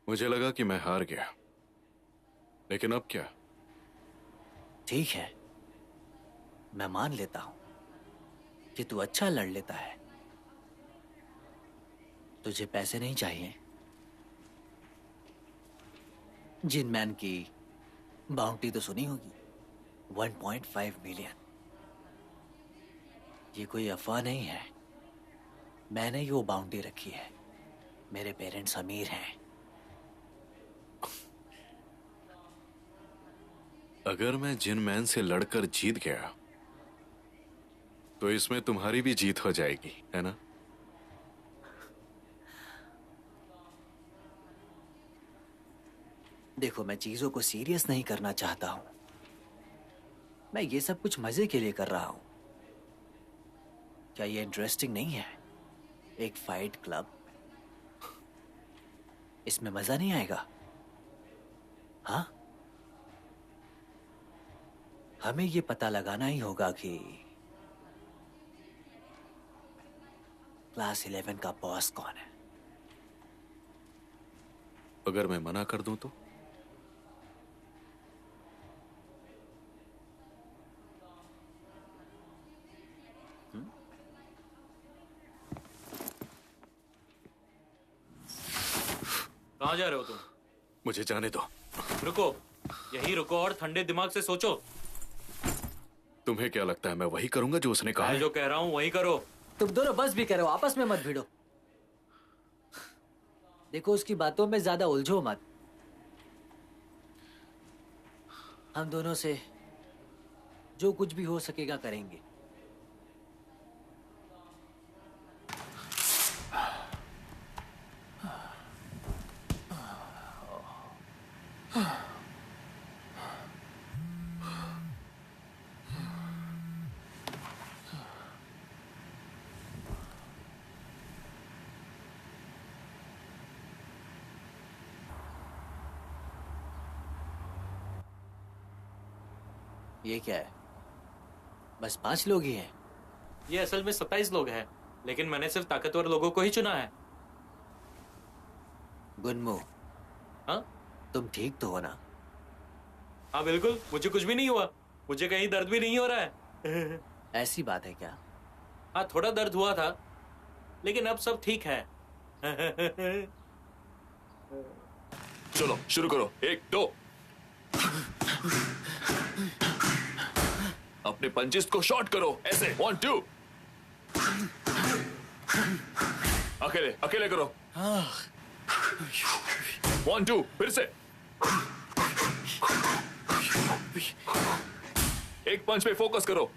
मुझे लगा कि मैं हार गया, लेकिन अब क्या? ठीक है, मैं मान लेता हूं कि तू अच्छा लड़ लेता है। तुझे पैसे नहीं चाहिए। जिन मैन की बाउंटी तो सुनी होगी, 1.5 मिलियन। ये कोई अफवाह नहीं है, मैंने ही वो बाउंटी रखी है। मेरे पेरेंट्स अमीर हैं। अगर मैं जिन मैन से लड़कर जीत गया तो इसमें तुम्हारी भी जीत हो जाएगी, है ना? देखो, मैं चीजों को सीरियस नहीं करना चाहता हूं। मैं ये सब कुछ मजे के लिए कर रहा हूं। क्या ये इंटरेस्टिंग नहीं है? एक फाइट क्लब, इसमें मजा नहीं आएगा? हाँ, हमें ये पता लगाना ही होगा कि क्लास 11 का बॉस कौन है। अगर मैं मना कर दूं तो? कहाँ जा रहे हो तुम? मुझे जाने दो। रुको, यहीं रुको और ठंडे दिमाग से सोचो। तुम्हें क्या लगता है मैं वही करूंगा जो उसने कहा मैं है? जो कह रहा हूँ वही करो। तुम दोनों बस भी करो, आपस में मत भिड़ो। देखो, उसकी बातों में ज्यादा उलझो मत। हम दोनों से जो कुछ भी हो सकेगा करेंगे। ये क्या है? बस 5 लोग ही हैं। ये असल में 27 लोग हैं, लेकिन मैंने सिर्फ ताकतवर लोगों को ही चुना है। गुनमू, हाँ तुम ठीक तो हो ना? हाँ बिल्कुल, मुझे कुछ भी नहीं हुआ। मुझे कहीं दर्द भी नहीं हो रहा है। ऐसी बात है क्या? हाँ, थोड़ा दर्द हुआ था, लेकिन अब सब ठीक है। चलो शुरू करो। 1 2। अपने पंचिस को शॉर्ट करो ऐसे। 1 2। अकेले अकेले करो। 1 2 फिर से। एक पंच पे फोकस करो।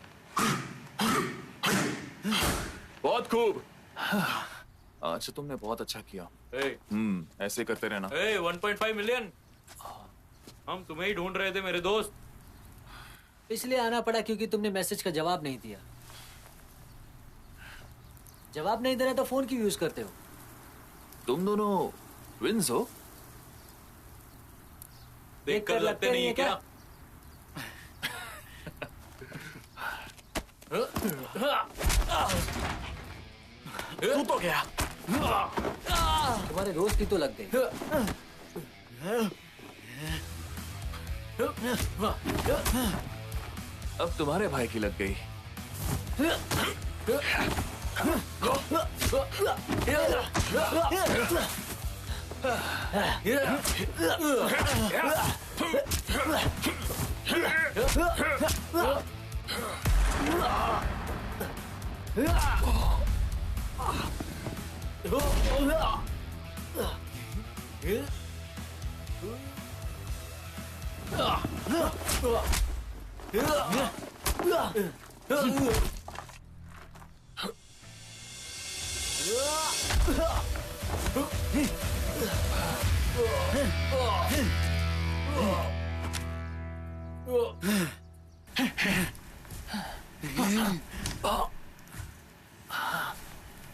बहुत खूब। आज तुमने बहुत अच्छा किया। ऐसे करते रहना। 1.5 मिलियन। हम तुम्हें ही ढूंढ रहे थे मेरे दोस्त। इसलिए आना पड़ा क्योंकि तुमने मैसेज का जवाब नहीं दिया। जवाब नहीं देना तो फोन क्यों यूज करते हो? तुम दोनों ट्विंस हो? देखकर लगते नहीं है क्या? तू तो गया। तुम्हारे दोस्त की तो लग गई। अब तुम्हारे भाई की लग गई।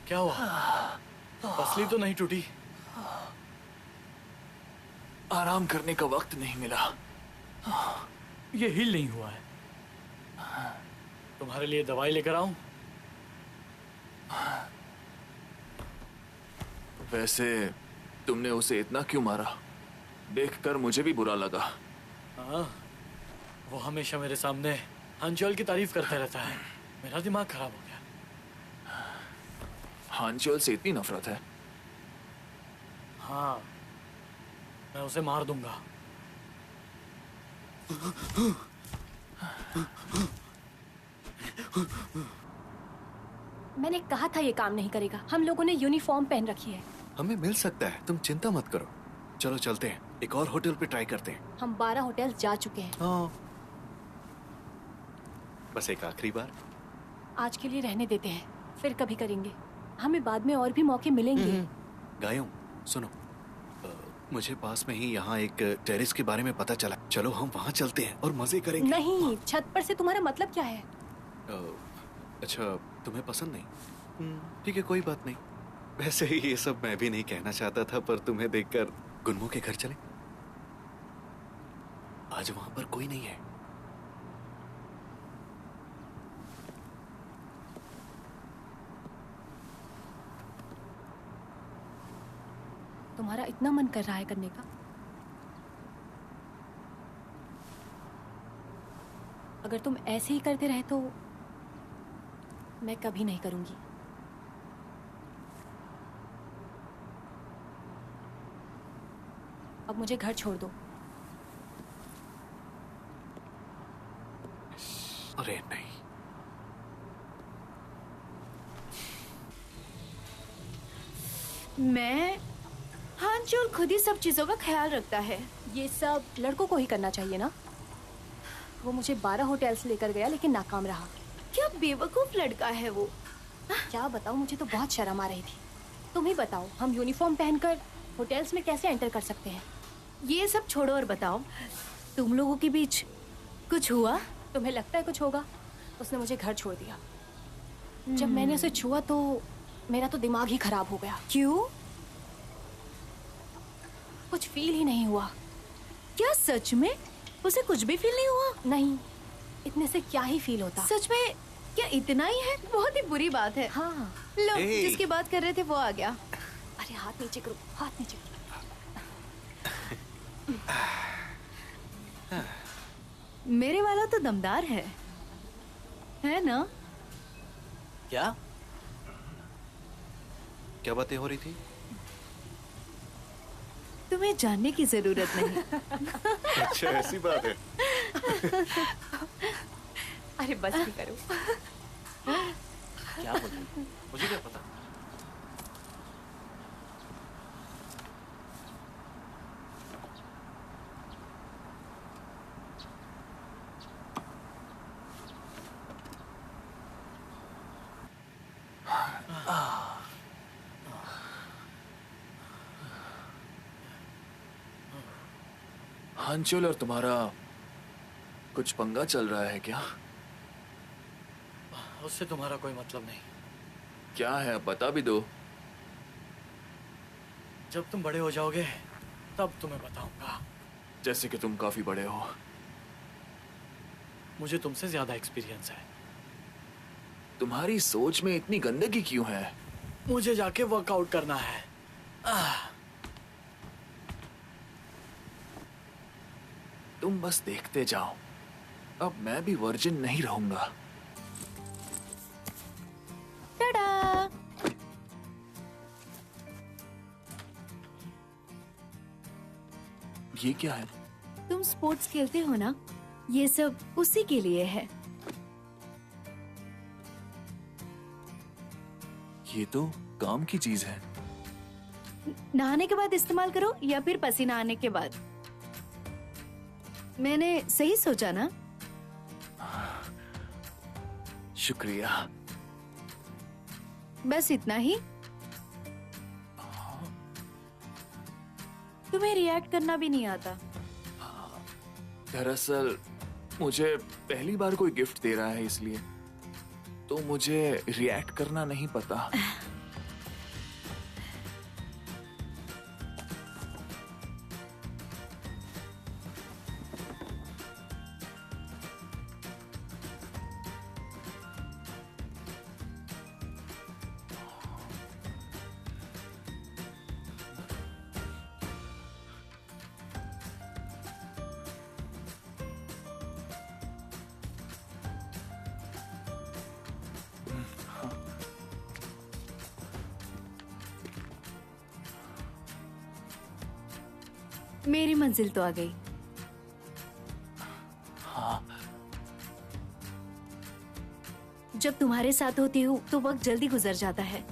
क्या हुआ? पसली तो नहीं टूटी? आराम करने का वक्त नहीं मिला। ये हील नहीं हुआ है। तुम्हारे लिए दवाई लेकर आऊं? वैसे तुमने उसे इतना क्यों मारा? देखकर मुझे भी बुरा लगा। हाँ, वो हमेशा मेरे सामने अंजल की तारीफ करता रहता है। मेरा दिमाग खराब हो गया। हांचोल से इतनी नफरत है? हाँ, मैं उसे मार दूंगा। मैंने कहा था ये काम नहीं करेगा। हम लोगों ने यूनिफॉर्म पहन रखी है। हमें मिल सकता है, तुम चिंता मत करो। चलो चलते हैं, एक और होटल पे ट्राई करते हैं। हम 12 होटल जा चुके हैं। हाँ, बस एक आखिरी बार। आज के लिए रहने देते हैं, फिर कभी करेंगे। हमें बाद में और भी मौके मिलेंगे। गायों, सुनो, मुझे पास में ही यहाँ एक टेरेस के बारे में पता चला। चलो हम वहाँ चलते हैं और मजे करेंगे। नहीं, छत पर से तुम्हारा मतलब क्या है? अच्छा, तुम्हें पसंद नहीं? ठीक है, कोई बात नहीं। वैसे ही ये सब मैं भी नहीं कहना चाहता था, पर तुम्हें देखकर गुन्मो के घर चले। आज वहां पर कोई नहीं है। तुम्हारा इतना मन कर रहा है करने का? अगर तुम ऐसे ही करते रहे तो मैं कभी नहीं करूंगी। अब मुझे घर छोड़ दो। अरे नहीं, मैं हांचोल खुद ही सब चीजों का ख्याल रखता है। ये सब लड़कों को ही करना चाहिए ना? वो मुझे 12 होटल्स लेकर गया लेकिन नाकाम रहा। क्या बेवकूफ लड़का है वो। क्या बताऊं, मुझे तो बहुत शर्म आ रही थी। तुम ही बताओ, हम यूनिफॉर्म पहनकर होटल्स में कैसे एंटर कर सकते हैं? ये सब छोड़ो और बताओ, तुम लोगों के बीच कुछ हुआ? तुम्हें लगता है कुछ होगा? उसने मुझे घर छोड़ दिया। जब मैंने उसे छुआ तो मेरा तो दिमाग ही खराब हो गया। क्यों? कुछ फील ही नहीं हुआ। क्या सच में उसे कुछ भी फील नहीं हुआ? नहीं, इतने से क्या ही फील होता। सच में? क्या इतना ही है? बहुत ही बुरी बात है। हाँ। लो, Hey! जिसकी बात कर रहे थे वो आ गया। अरे हाथ नीचे करो, हाथ नीचे करो। मेरे वाला तो दमदार है ना? क्या? क्या बातें हो रही थी? तुम्हें जानने की जरूरत नहीं। अच्छा, ऐसी बात है। अरे बस भी करो। क्या बोल रही हो? मुझे क्या पता? हांचोल और तुम्हारा कुछ पंगा चल रहा है क्या? उससे तुम्हारा कोई मतलब नहीं। क्या है, अब बता भी दो। जब तुम बड़े हो जाओगे तब तुम्हें बताऊंगा। जैसे कि तुम काफी बड़े हो। मुझे तुमसे ज्यादा एक्सपीरियंस है। तुम्हारी सोच में इतनी गंदगी क्यों है? मुझे जाके वर्कआउट करना है। तुम बस देखते जाओ, अब मैं भी वर्जिन नहीं रहूंगा। टाडा! ये क्या है? तुम स्पोर्ट्स खेलते हो ना, ये सब उसी के लिए है। ये तो काम की चीज है। नहाने के बाद इस्तेमाल करो या फिर पसीना आने के बाद। मैंने सही सोचा ना? शुक्रिया। बस इतना ही? तुम्हें रिएक्ट करना भी नहीं आता? दरअसल मुझे पहली बार कोई गिफ्ट दे रहा है, इसलिए तो मुझे रिएक्ट करना नहीं पता। मेरी मंजिल तो आ गई। हाँ, जब तुम्हारे साथ होती हूँ तो वक्त जल्दी गुजर जाता है।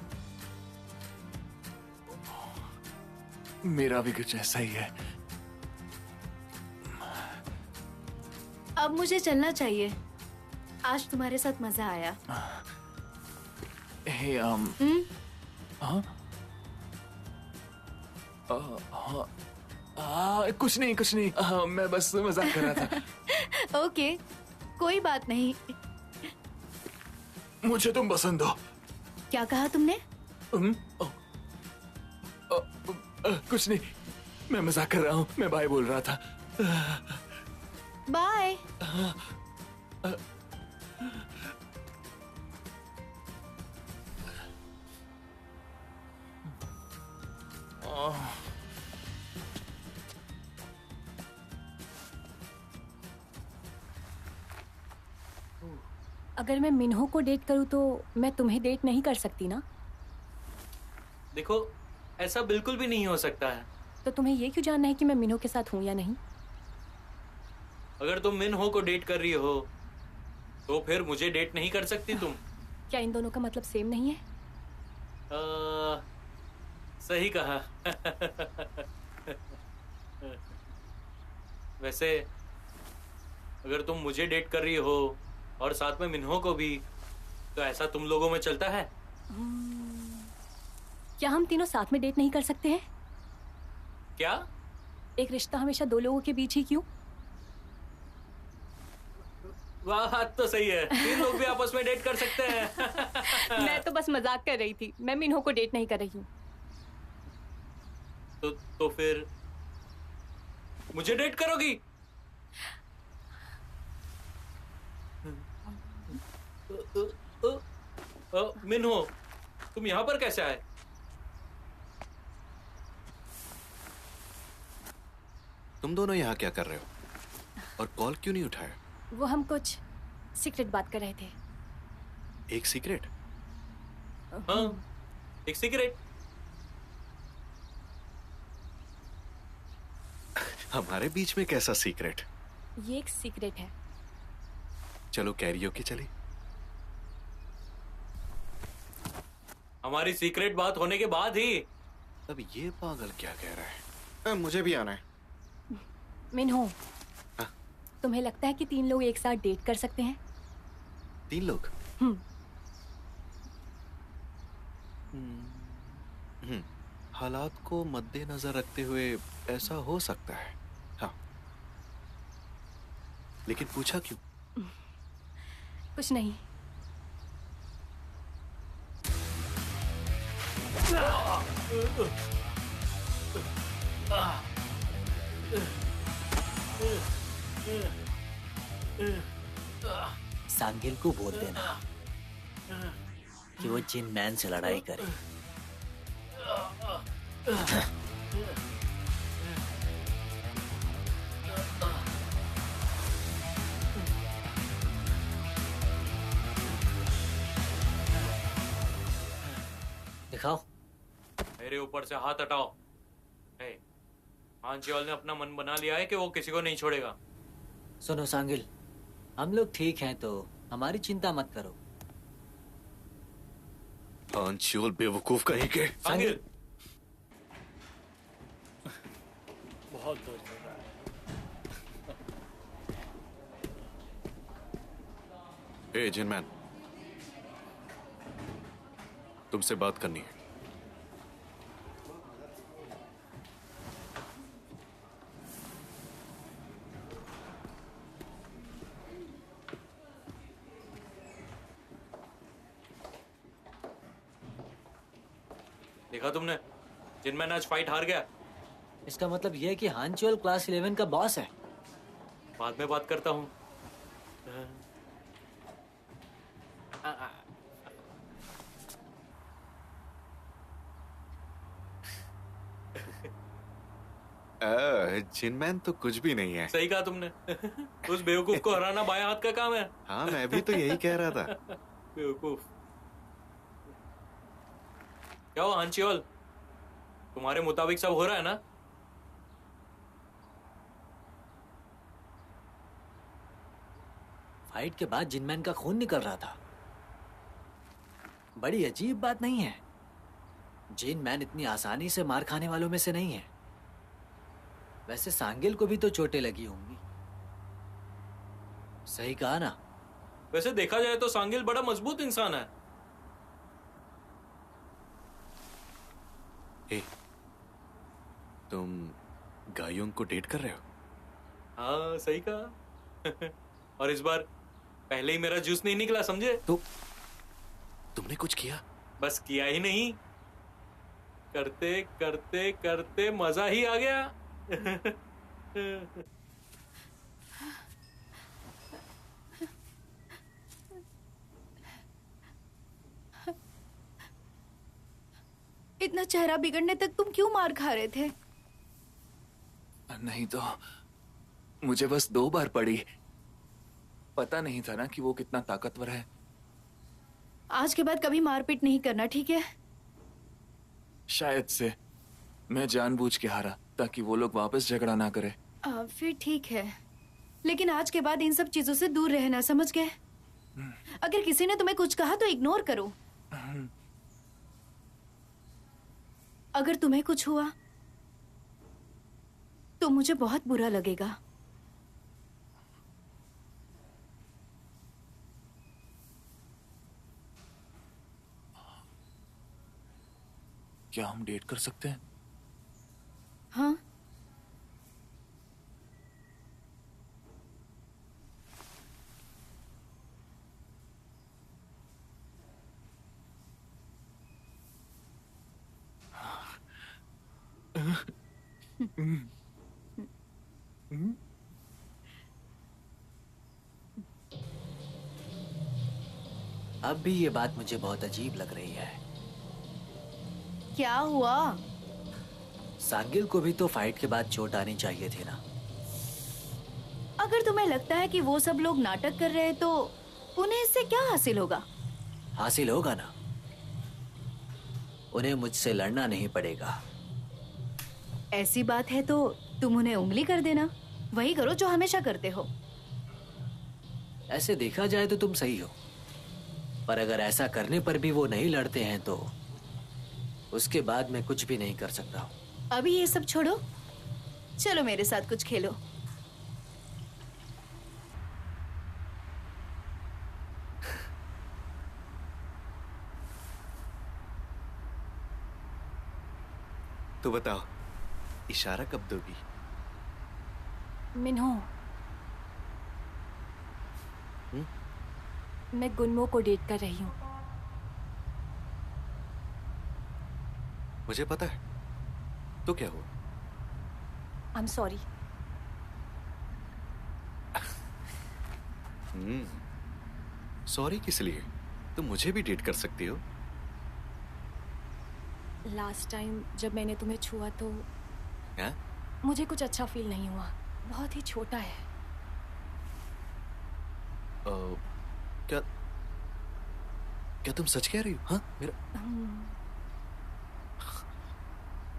मेरा भी कुछ ऐसा ही है। अब मुझे चलना चाहिए। आज तुम्हारे साथ मजा आया। हे हाँ? कुछ नहीं कुछ नहीं। मैं बस मजाक कर रहा था। ओके, कोई बात नहीं। मुझे तुम पसंद हो। क्या कहा तुमने? कुछ नहीं, मैं मजाक कर रहा हूँ। मैं बाय बोल रहा था। बाय। अगर मैं मिन्हो को डेट करूँ तो मैं तुम्हें डेट नहीं कर सकती ना? देखो, ऐसा बिल्कुल भी नहीं हो सकता है। तो तुम्हें ये क्यों जानना है कि मैं मिन्हो के साथ हूँ या नहीं? अगर तुम मिन्हो को डेट कर रही हो तो फिर मुझे डेट नहीं कर सकती तुम? क्या इन दोनों का मतलब सेम नहीं है? सही कहा। वैसे अगर तुम मुझे डेट कर रही हो और साथ में मिन्हो को भी, तो ऐसा तुम लोगों में चलता है? क्या हम तीनों साथ में डेट नहीं कर सकते हैं? क्या? एक रिश्ता हमेशा दो लोगों के बीच ही क्यों? वाह, बात तो सही है। तीन लोग भी आपस में डेट कर सकते हैं। मैं तो बस मजाक कर रही थी। मैं मिन्हो को डेट नहीं कर रही हूँ। तो फिर मुझे डेट करोगी? मिन्हो, तुम यहाँ पर कैसे आए? तुम दोनों यहाँ क्या कर रहे हो? और कॉल क्यों नहीं उठाया? वो हम कुछ सीक्रेट बात कर रहे थे। एक सीक्रेट? हाँ, एक सीक्रेट। हमारे बीच में कैसा सीक्रेट? ये एक सीक्रेट है। चलो कैरियोके चले। हमारी सीक्रेट बात होने के बाद ही। अब ये पागल क्या कह रहा है? मुझे भी आना है। मिन्हो, हाँ? तुम्हें लगता है कि तीन लोग एक साथ डेट कर सकते हैं? तीन लोग? हालात को मद्देनजर रखते हुए ऐसा हो सकता है। हाँ। लेकिन पूछा क्यों? कुछ नहीं। सांगिल को बोल देना कि वो जिन मैन से लड़ाई करे। दिखाओ। मेरे ऊपर से हाथ हटाओ। हे, हान चियोल ने अपना मन बना लिया है कि वो किसी को नहीं छोड़ेगा। सुनो सांगिल, हम लोग ठीक हैं तो हमारी चिंता मत करो। हान चियोल बेवकूफ कहीं के। सांगिल, बहुत दर्द हो रहा है। ए जिनमैन, तुमसे बात करनी है। देखा तुमने, जिनमैन आज फाइट हार गया। इसका मतलब यह है कि हानचोल क्लास 11 का बॉस है। बाद में बात करता हूँ। जिनमैन तो कुछ भी नहीं है। सही कहा तुमने। उस बेवकूफ को हराना बाएं हाथ का काम है। हाँ, मैं भी तो यही कह रहा था। बेवकूफ। क्या हुआ हानचियोल, तुम्हारे मुताबिक सब हो रहा है ना? फाइट के बाद जिनमैन का खून निकल रहा था। बड़ी अजीब बात नहीं है? जिनमैन इतनी आसानी से मार खाने वालों में से नहीं है। वैसे सांगिल को भी तो चोटें लगी होंगी। सही कहा ना? वैसे देखा जाए तो सांगिल बड़ा मजबूत इंसान है। ए, तुम गायों को डेट कर रहे हो? हाँ सही कहा। और इस बार पहले ही मेरा जूस नहीं निकला, समझे? तो तुमने कुछ किया? बस किया ही नहीं, करते करते करते मजा ही आ गया। इतना चेहरा बिगड़ने तक तुम क्यों मार खा रहे थे? नहीं तो मुझे बस 2 बार पड़ी। पता नहीं था ना कि वो कितना ताकतवर है। आज के बाद कभी मारपीट नहीं करना, ठीक है? शायद से मैं जानबूझ के हारा ताकि वो लोग वापस झगड़ा ना करे। फिर ठीक है, लेकिन आज के बाद इन सब चीजों से दूर रहना, समझ गए? अगर किसी ने तुम्हें कुछ कहा तो इग्नोर करो। अगर तुम्हें कुछ हुआ तो मुझे बहुत बुरा लगेगा। क्या हम डेट कर सकते हैं? हाँ, अब भी ये बात मुझे बहुत अजीब लग रही है। क्या हुआ? सांगिल को भी तो फाइट के बाद चोट आनी चाहिए थी ना। अगर तुम्हें लगता है कि वो सब लोग नाटक कर रहे हैं तो उन्हें इससे क्या हासिल होगा? हासिल होगा ना, उन्हें मुझसे लड़ना नहीं पड़ेगा। ऐसी बात है तो तुम उन्हें उंगली कर देना, वही करो जो हमेशा करते हो। ऐसे देखा जाए तो तुम सही हो, पर अगर ऐसा करने पर भी वो नहीं लड़ते हैं तो उसके बाद मैं कुछ भी नहीं कर सकता हूँ। अभी ये सब छोड़ो, चलो मेरे साथ कुछ खेलो। तो बताओ, इशारा कब दोगी? मिन्हो, मैं गुनमो को डेट कर रही हूँ। मुझे पता है। तो क्या हुआ? I am sorry. सॉरी किस लिए? तुम मुझे भी डेट कर सकती हो। लास्ट टाइम जब मैंने तुम्हें छुआ तो क्या? मुझे कुछ अच्छा फील नहीं हुआ। बहुत ही छोटा है। क्या क्या तुम सच कह रही हो? हाँ, मेरा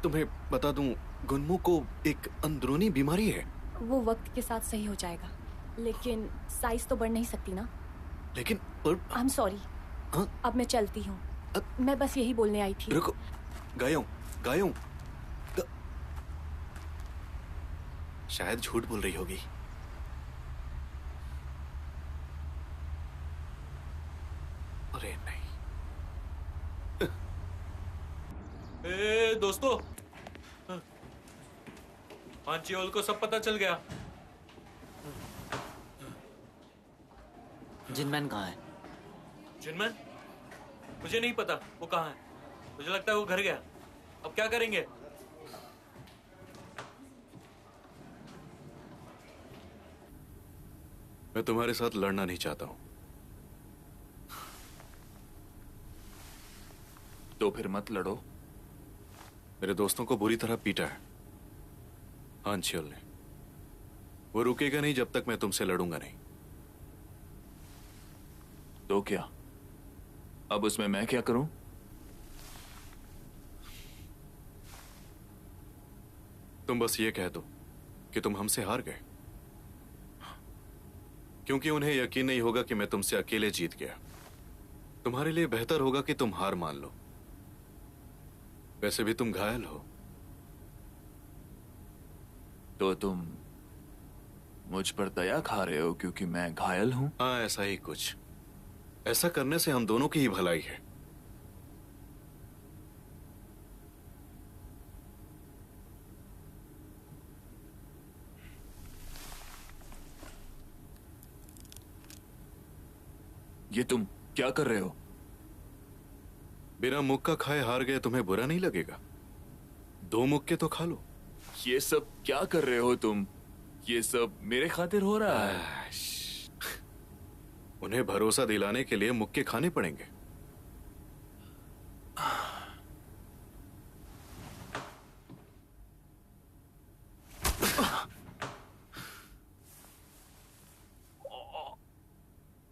तुम्हें बता दूं, गुनमू को एक अंदरूनी बीमारी है। वो वक्त के साथ सही हो जाएगा, लेकिन साइज तो बढ़ नहीं सकती ना। लेकिन आई एम सॉरी। हाँ? अब मैं चलती हूँ। मैं बस यही बोलने आई थी। रुको, गायों गायों शायद झूठ बोल रही होगी। अरे नहीं। ए दोस्तों, हांचियोल को सब पता चल गया। जिनमैन कहाँ है? जिनमैन? मुझे नहीं पता वो कहाँ है। मुझे लगता है वो घर गया। अब क्या करेंगे? मैं तुम्हारे साथ लड़ना नहीं चाहता हूं। तो फिर मत लड़ो। मेरे दोस्तों को बुरी तरह पीटा है हांचियोल ने। वो रुकेगा नहीं जब तक मैं तुमसे लड़ूंगा नहीं। तो क्या? अब उसमें मैं क्या करूं? तुम बस ये कह दो कि तुम हमसे हार गए, क्योंकि उन्हें यकीन नहीं होगा कि मैं तुमसे अकेले जीत गया। तुम्हारे लिए बेहतर होगा कि तुम हार मान लो। वैसे भी तुम घायल हो। तो तुम मुझ पर दया खा रहे हो क्योंकि मैं घायल हूं? हाँ, ऐसा ही कुछ। ऐसा करने से हम दोनों की ही भलाई है। ये तुम क्या कर रहे हो? बिना मुक्का खाए हार गए तुम्हें बुरा नहीं लगेगा? 2 मुक्के तो खा लो। ये सब क्या कर रहे हो तुम? ये सब मेरे खातिर हो रहा है। उन्हें भरोसा दिलाने के लिए मुक्के खाने पड़ेंगे।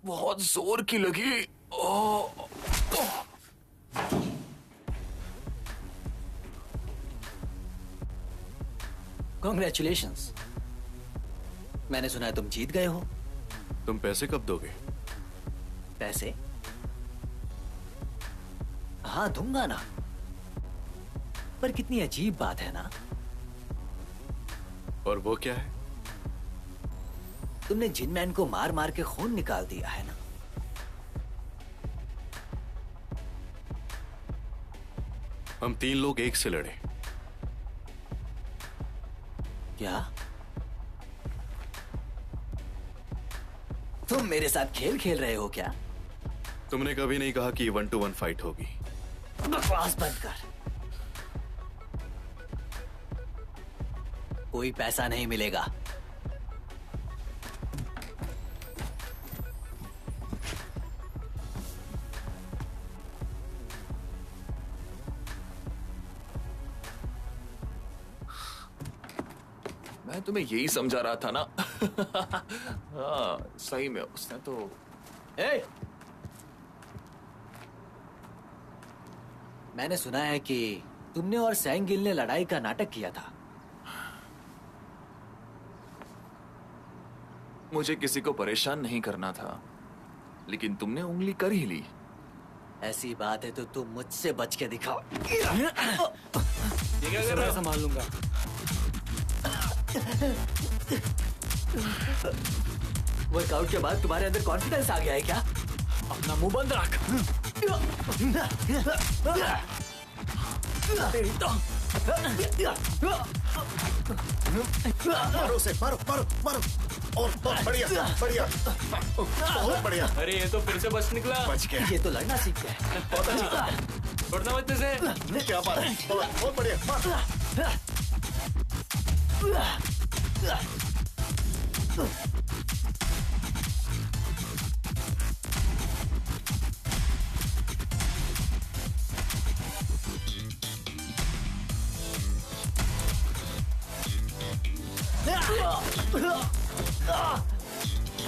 बहुत जोर की लगी। कॉन्ग्रेचुलेशंस। मैंने सुना है तुम जीत गए हो। तुम पैसे कब दोगे? पैसे? हाँ, दूंगा ना। पर कितनी अजीब बात है ना। और वो क्या है? तुमने जिनमैन को मार मार के खून निकाल दिया है ना। हम 3 लोग एक से लड़े। क्या तुम मेरे साथ खेल खेल रहे हो क्या? तुमने कभी नहीं कहा कि 1-to-1 फाइट होगी। बकवास बंद कर। कोई पैसा नहीं मिलेगा। मैं तुम्हें यही समझा रहा था ना। हाँ, सही में उसने तो। ए! मैंने सुना है कि तुमने और सैंगिल ने लड़ाई का नाटक किया था। मुझे किसी को परेशान नहीं करना था, लेकिन तुमने उंगली कर ही ली। ऐसी बात है तो तुम मुझसे बच के दिखाओ। ये क्या कर रहा है? संभाल लूंगा। वर्कआउट के बाद तुम्हारे अंदर कॉन्फिडेंस आ गया है क्या? अपना मुंह बंद रख। तेरी तो मारो उसे, मारो मारो मारो। और बढ़िया बढ़िया, बहुत बढ़िया। अरे ये तो फिर से बच निकला। बच गया। ये तो लड़ना सीख गया है। बहुत अच्छा। छोड़ना मत इसे। क्या बात है, बहुत बढ़िया। मार।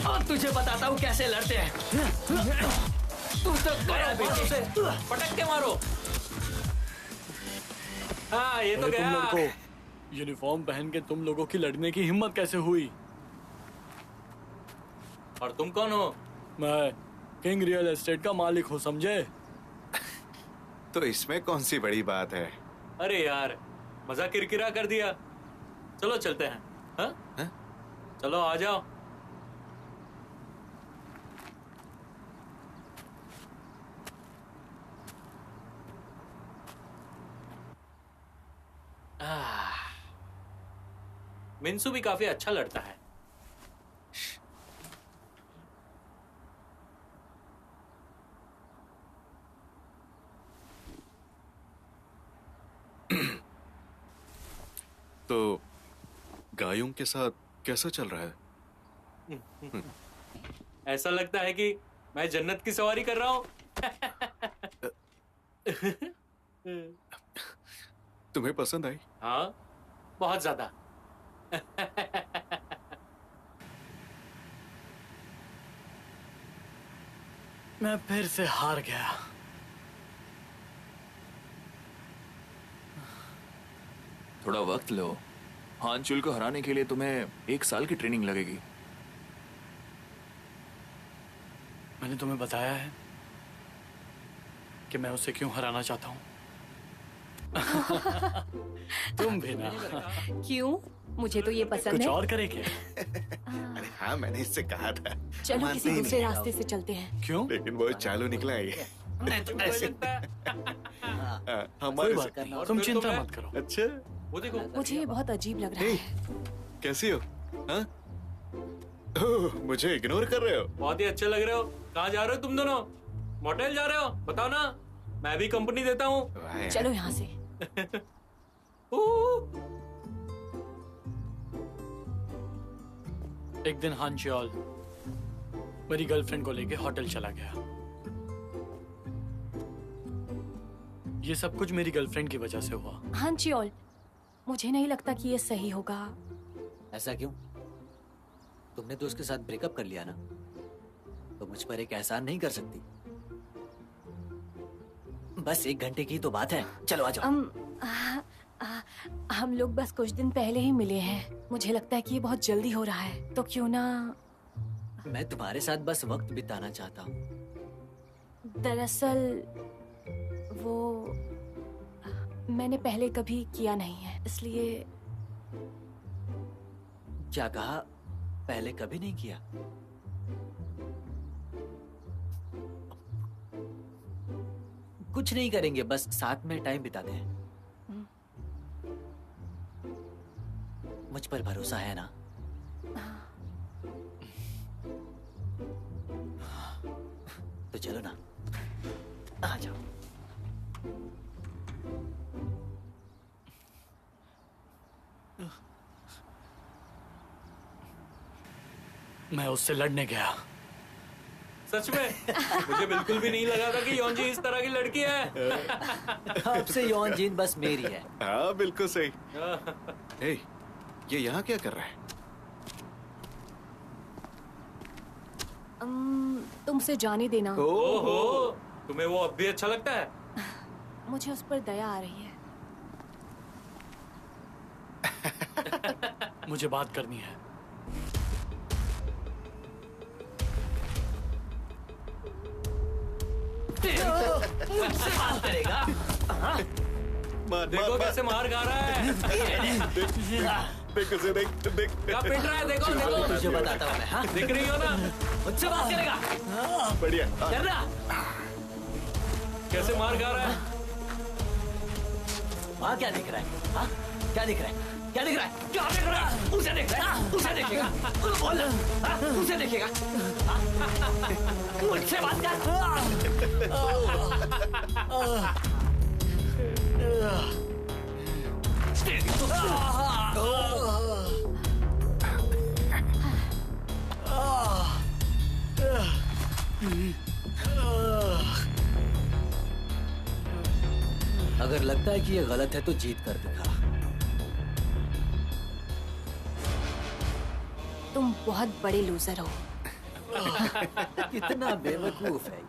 अब तुझे बताता हूँ कैसे लड़ते हैं। तू तो गया मारो उसे, पटक के मारो। हाँ ये तो अरे तुम गया। लड़कों, यूनिफॉर्म पहन के तुम लोगों की लड़ने की हिम्मत कैसे हुई? और तुम कौन हो? मैं किंग रियल एस्टेट का मालिक हूँ, समझे? तो इसमें कौन सी बड़ी बात है? अरे यार मजा किरकिरा कर दिया। चलो चलते हैं। हाँ? हाँ? चलो आ जाओ। मिन्सू भी काफी अच्छा लड़ता है। तो गायों के साथ कैसा चल रहा है? ऐसा लगता है कि मैं जन्नत की सवारी कर रहा हूँ। तुम्हें पसंद आई? हाँ बहुत ज्यादा। मैं फिर से हार गया। थोड़ा वक्त लो। हानचुल को हराने के लिए तुम्हें 1 साल की ट्रेनिंग लगेगी। मैंने तुम्हें बताया है कि मैं उसे क्यों हराना चाहता हूँ। तुम भी ना। क्यों? मुझे तो ये पसंद कुछ है। और करे क्या? अरे हाँ, मैंने इससे कहा था। चलो मानते किसी ही दूसरे नहीं। रास्ते से चलते हैं। क्यों? लेकिन वो चालू निकला है ये। ऐसे कोई हमारे बात से। नहीं, और तुम फिर चिंता तुम्हें- मत करो। अच्छा, वो देखो। मुझे ये बहुत अजीब लग रहा हे, है। कैसी हो? हाँ? ओह, मुझे इग्नोर कर रहे हो? बहुत ही अच्छे लग रहे हो। कहाँ जा रहे हो तुम दोनों? मोटेल जा रहे हो? बताओ ना, मैं भी कंपनी देता हूँ। वाह यार। चलो यहाँ से। एक दिन हानचोल मेरी गर्लफ्रेंड को लेके होटल चला गया। ये सब कुछ मेरी गर्लफ्रेंड की वजह से हुआ। हाँ चियोल, मुझे नहीं लगता कि ये सही होगा। ऐसा क्यों? तुमने तो उसके साथ ब्रेकअप कर लिया ना, तो मुझ पर एक एहसान नहीं कर सकती? बस 1 घंटे की तो बात है, चलो आ जाओ। हम लोग बस कुछ दिन पहले ही मिले हैं। मुझे लगता है कि ये बहुत जल्दी हो रहा है, तो क्यों ना। मैं तुम्हारे साथ बस वक्त बिताना चाहता हूँ। दरअसल वो मैंने पहले कभी किया नहीं है, इसलिए। क्या कहा? पहले कभी नहीं किया? कुछ नहीं करेंगे, बस साथ में टाइम बिताते हैं। मुझ पर भरोसा है ना? तो चलो ना, आ जाओ। मैं उससे लड़ने गया। सच में? मुझे बिल्कुल भी नहीं लगा था कि योंजी इस तरह की लड़की है। अब से यौन जीन बस मेरी है। हाँ बिल्कुल सही। हे, ये यहाँ क्या कर रहा है? तुमसे जाने देना। ओहो, तुम्हें वो अब भी अच्छा लगता है? मुझे उस पर दया आ रही है। मुझे बात करनी है। मुझसे बात करेगा? मार, देखो मार, कैसे मार खा रहा है। देख उसे, देख देख। क्या पिट रहा है? देखो देखो। तुझे बताता हूँ मैं। हाँ? दिख रही हो ना? मुझसे बात करेगा? बढ़िया। करना। कैसे मार खा रहा है? वहाँ क्या दिख रहा है? हाँ? क्या दिख रहा है? क्या देख रहा है? क्या देख रहा है? उसे देख रहा है? उसे देखेगा? बोल, हाँ? उसे देखेगा? मुझसे बात अगर लगता है कि ये गलत है तो जीत कर दिखा। तुम बहुत बड़े लूजर हो। कितना बेवकूफ है।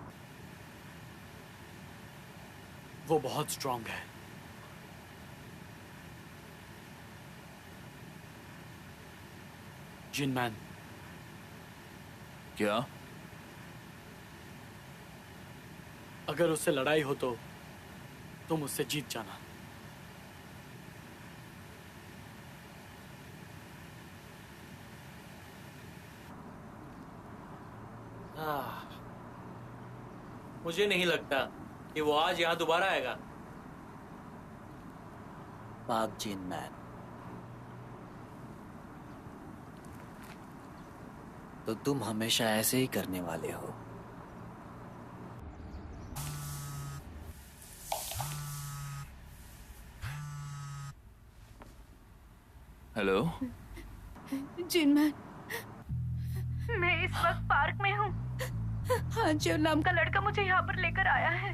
वो बहुत स्ट्रांग है। जिन मैन, क्या? अगर उससे लड़ाई हो तो तुम उससे जीत जाना। मुझे नहीं लगता कि वो आज यहाँ दोबारा आएगा। पाक जिन मैन, तो तुम हमेशा ऐसे ही करने वाले हो। हेलो? जिन मैन, मैं इस वक्त पार्क में हूँ। हांचोल नाम का लड़का मुझे यहाँ पर लेकर आया है।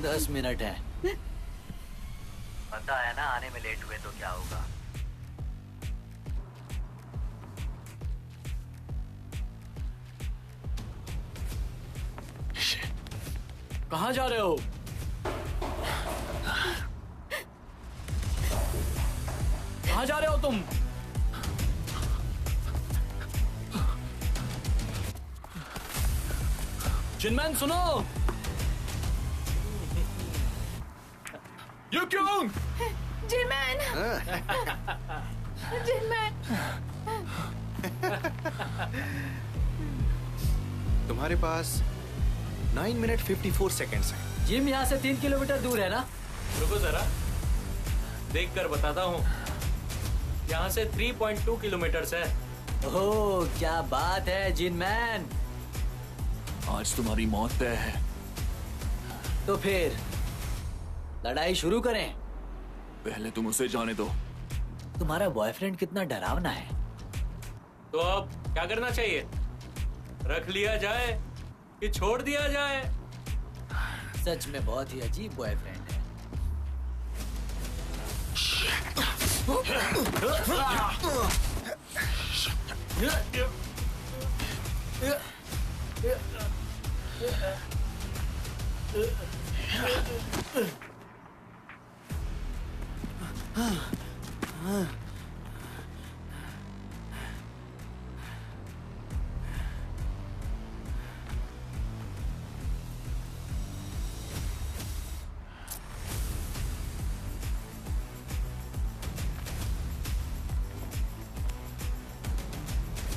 10 मिनट है। पता है ना, आने में लेट हुए तो क्या होगा। कहाँ जा रहे हो? कहाँ जा रहे हो तुम? जिनमैन सुनो। यू क्यों? जिनमैन, जिनमैन, तुम्हारे पास 9 मिनट 54 सेकेंड्स हैं। जिम यहाँ से 3 किलोमीटर दूर है ना? रुको जरा, देख कर बताता हूँ। यहाँ से 3.2 किलोमीटर है। ओह, क्या बात है जिन मैन। आज तुम्हारी मौत तय है। तो फिर लड़ाई शुरू करें। पहले तुम उसे जाने दो। तुम्हारा बॉयफ्रेंड कितना डरावना है। तो अब क्या करना चाहिए? रख लिया जाए कि छोड़ दिया जाए? सच में बहुत ही अजीब बॉयफ्रेंड है।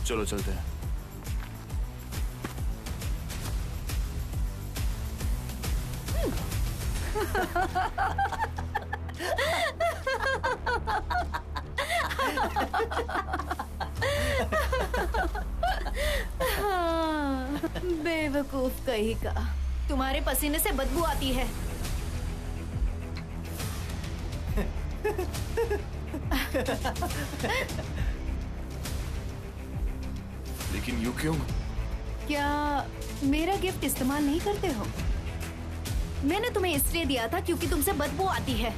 चलो चलते हैं। हाँ, बेवकूफ कहीं का। तुम्हारे पसीने से बदबू आती है। लेकिन यू क्यों? क्या मेरा गिफ्ट इस्तेमाल नहीं करते हो? मैंने तुम्हें इसलिए दिया था क्योंकि तुमसे बदबू आती है।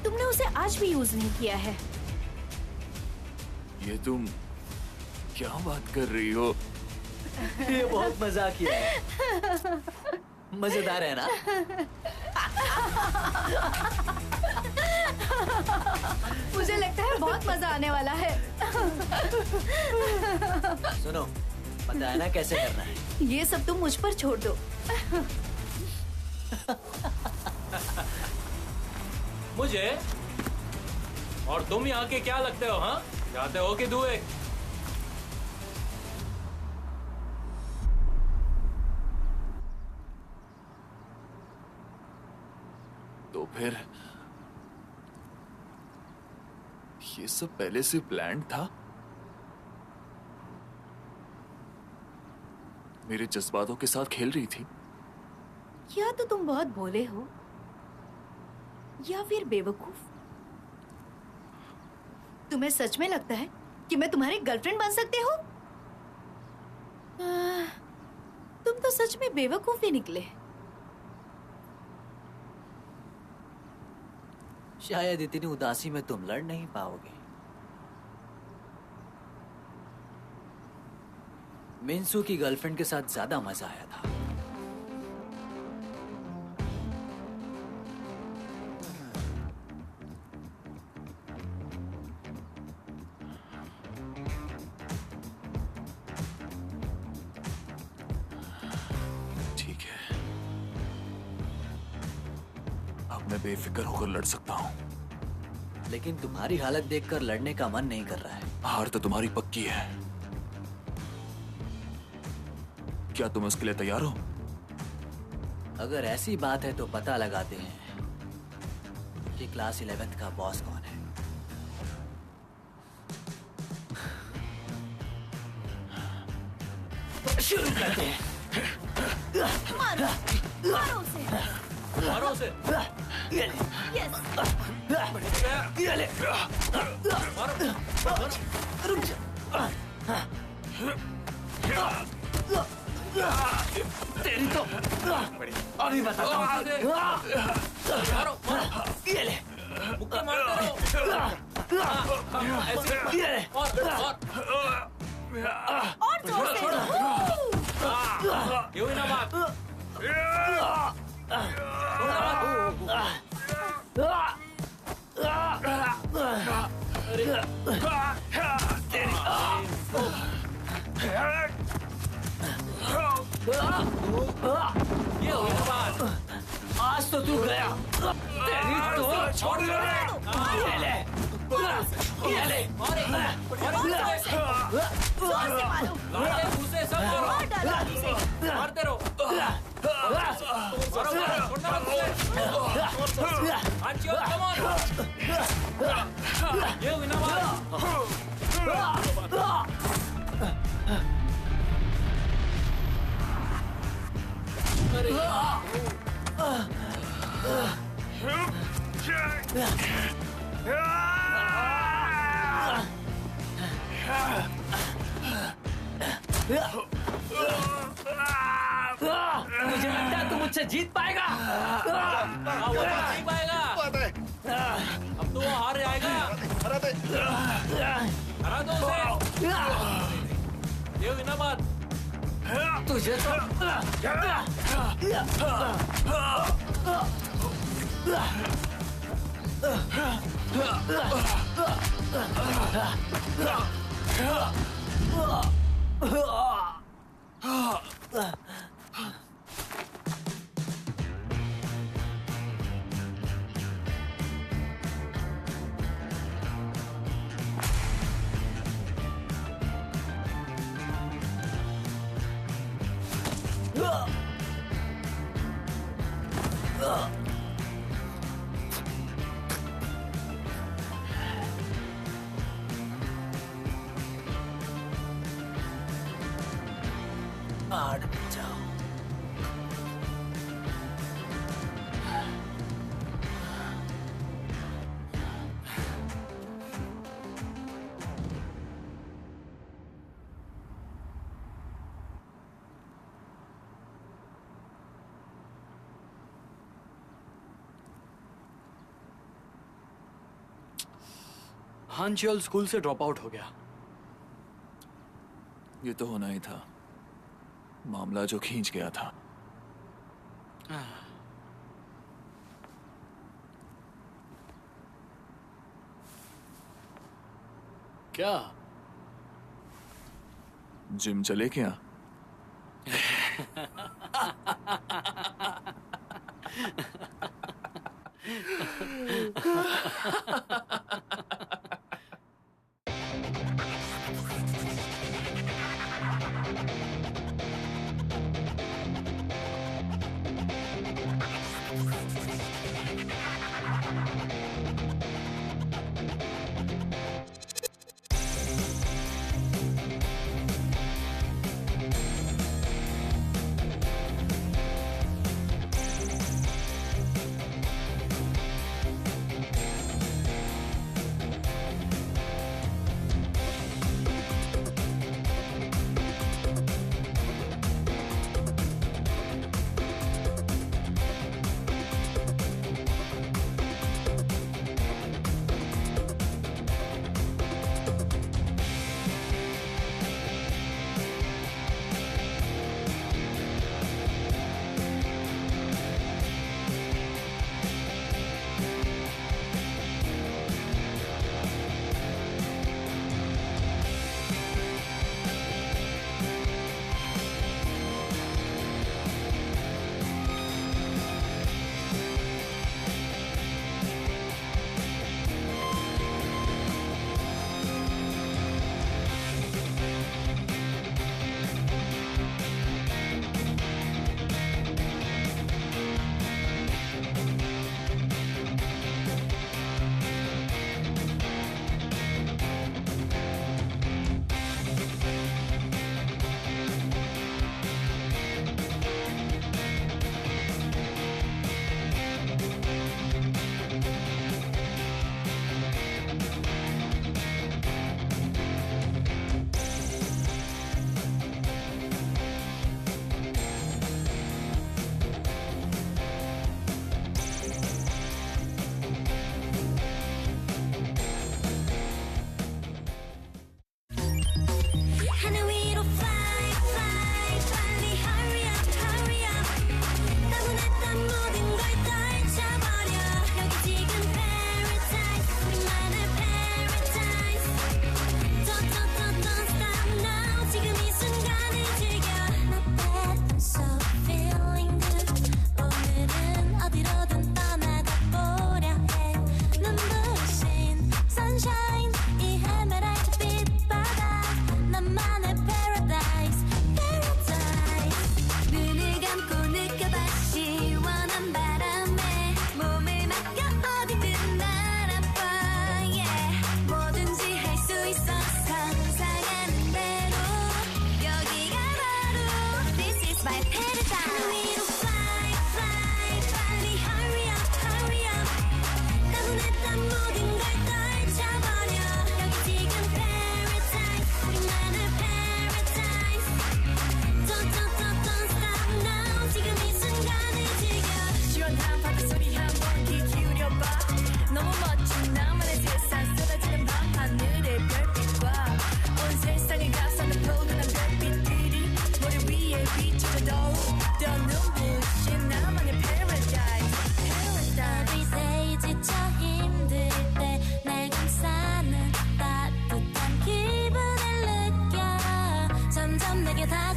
तुमने उसे आज भी यूज नहीं किया है। ये तुम क्या बात कर रही हो? ये बहुत मजाकिया है। मजेदार है ना? मुझे लगता है बहुत मजा आने वाला है। सुनो, पता है ना कैसे करना है। ये सब तुम मुझ पर छोड़ दो। मुझे? और तुम यहाँ के क्या लगते हो? हाँ, जाते हो कि दुए? फिर ये सब पहले से प्लान था? मेरे जज्बातों के साथ खेल रही थी? या तो तुम बहुत भोले हो या फिर बेवकूफ। तुम्हें सच में लगता है कि मैं तुम्हारी गर्लफ्रेंड बन सकती हूँ? तुम तो सच में बेवकूफ ही निकले। शायद इतनी उदासी में तुम लड़ नहीं पाओगे। मिंसू की गर्लफ्रेंड के साथ ज्यादा मजा आया था। ठीक है, अब मैं बेफिक्र होकर लड़ सकता हूँ। लेकिन तुम्हारी हालत देखकर लड़ने का मन नहीं कर रहा है। हार तो तुम्हारी पक्की है। क्या तुम इसके लिए तैयार हो? अगर ऐसी बात है तो पता लगाते हैं कि क्लास 11th का बॉस कौन है। शुरू करते हैं। मारो, मारो उसे। मारो उसे। यस। रुक जा। तेरी तो अभी बताता हूँ। मारो मारो। ये ले। मुक्का मारते रहो। ऐसे। ये ले। और जोर से। ये हुई ना बात। ये हुई ना बात। आज तो तू गया। तेरी तो छोड़ दे। ये ले। ये ले। जोर से मारो। उसे सब मारो। मार डालो उसे। मारते रहो। मारो मारो। छोड़ना मत उसे। आंची और कमान। ये हुई ना बात। मुझे लगता है तू मुझसे जीत पाएगा। वो नहीं पाएगा। अब तो वो हार जाएगा। हरा दो उसे। ये हुई ना बात। तुझे तो आड़ जाओ। हांचल स्कूल से ड्रॉप आउट हो गया। ये तो होना ही था। मामला जो खींच गया था। क्या? जिम चले क्या? take your time.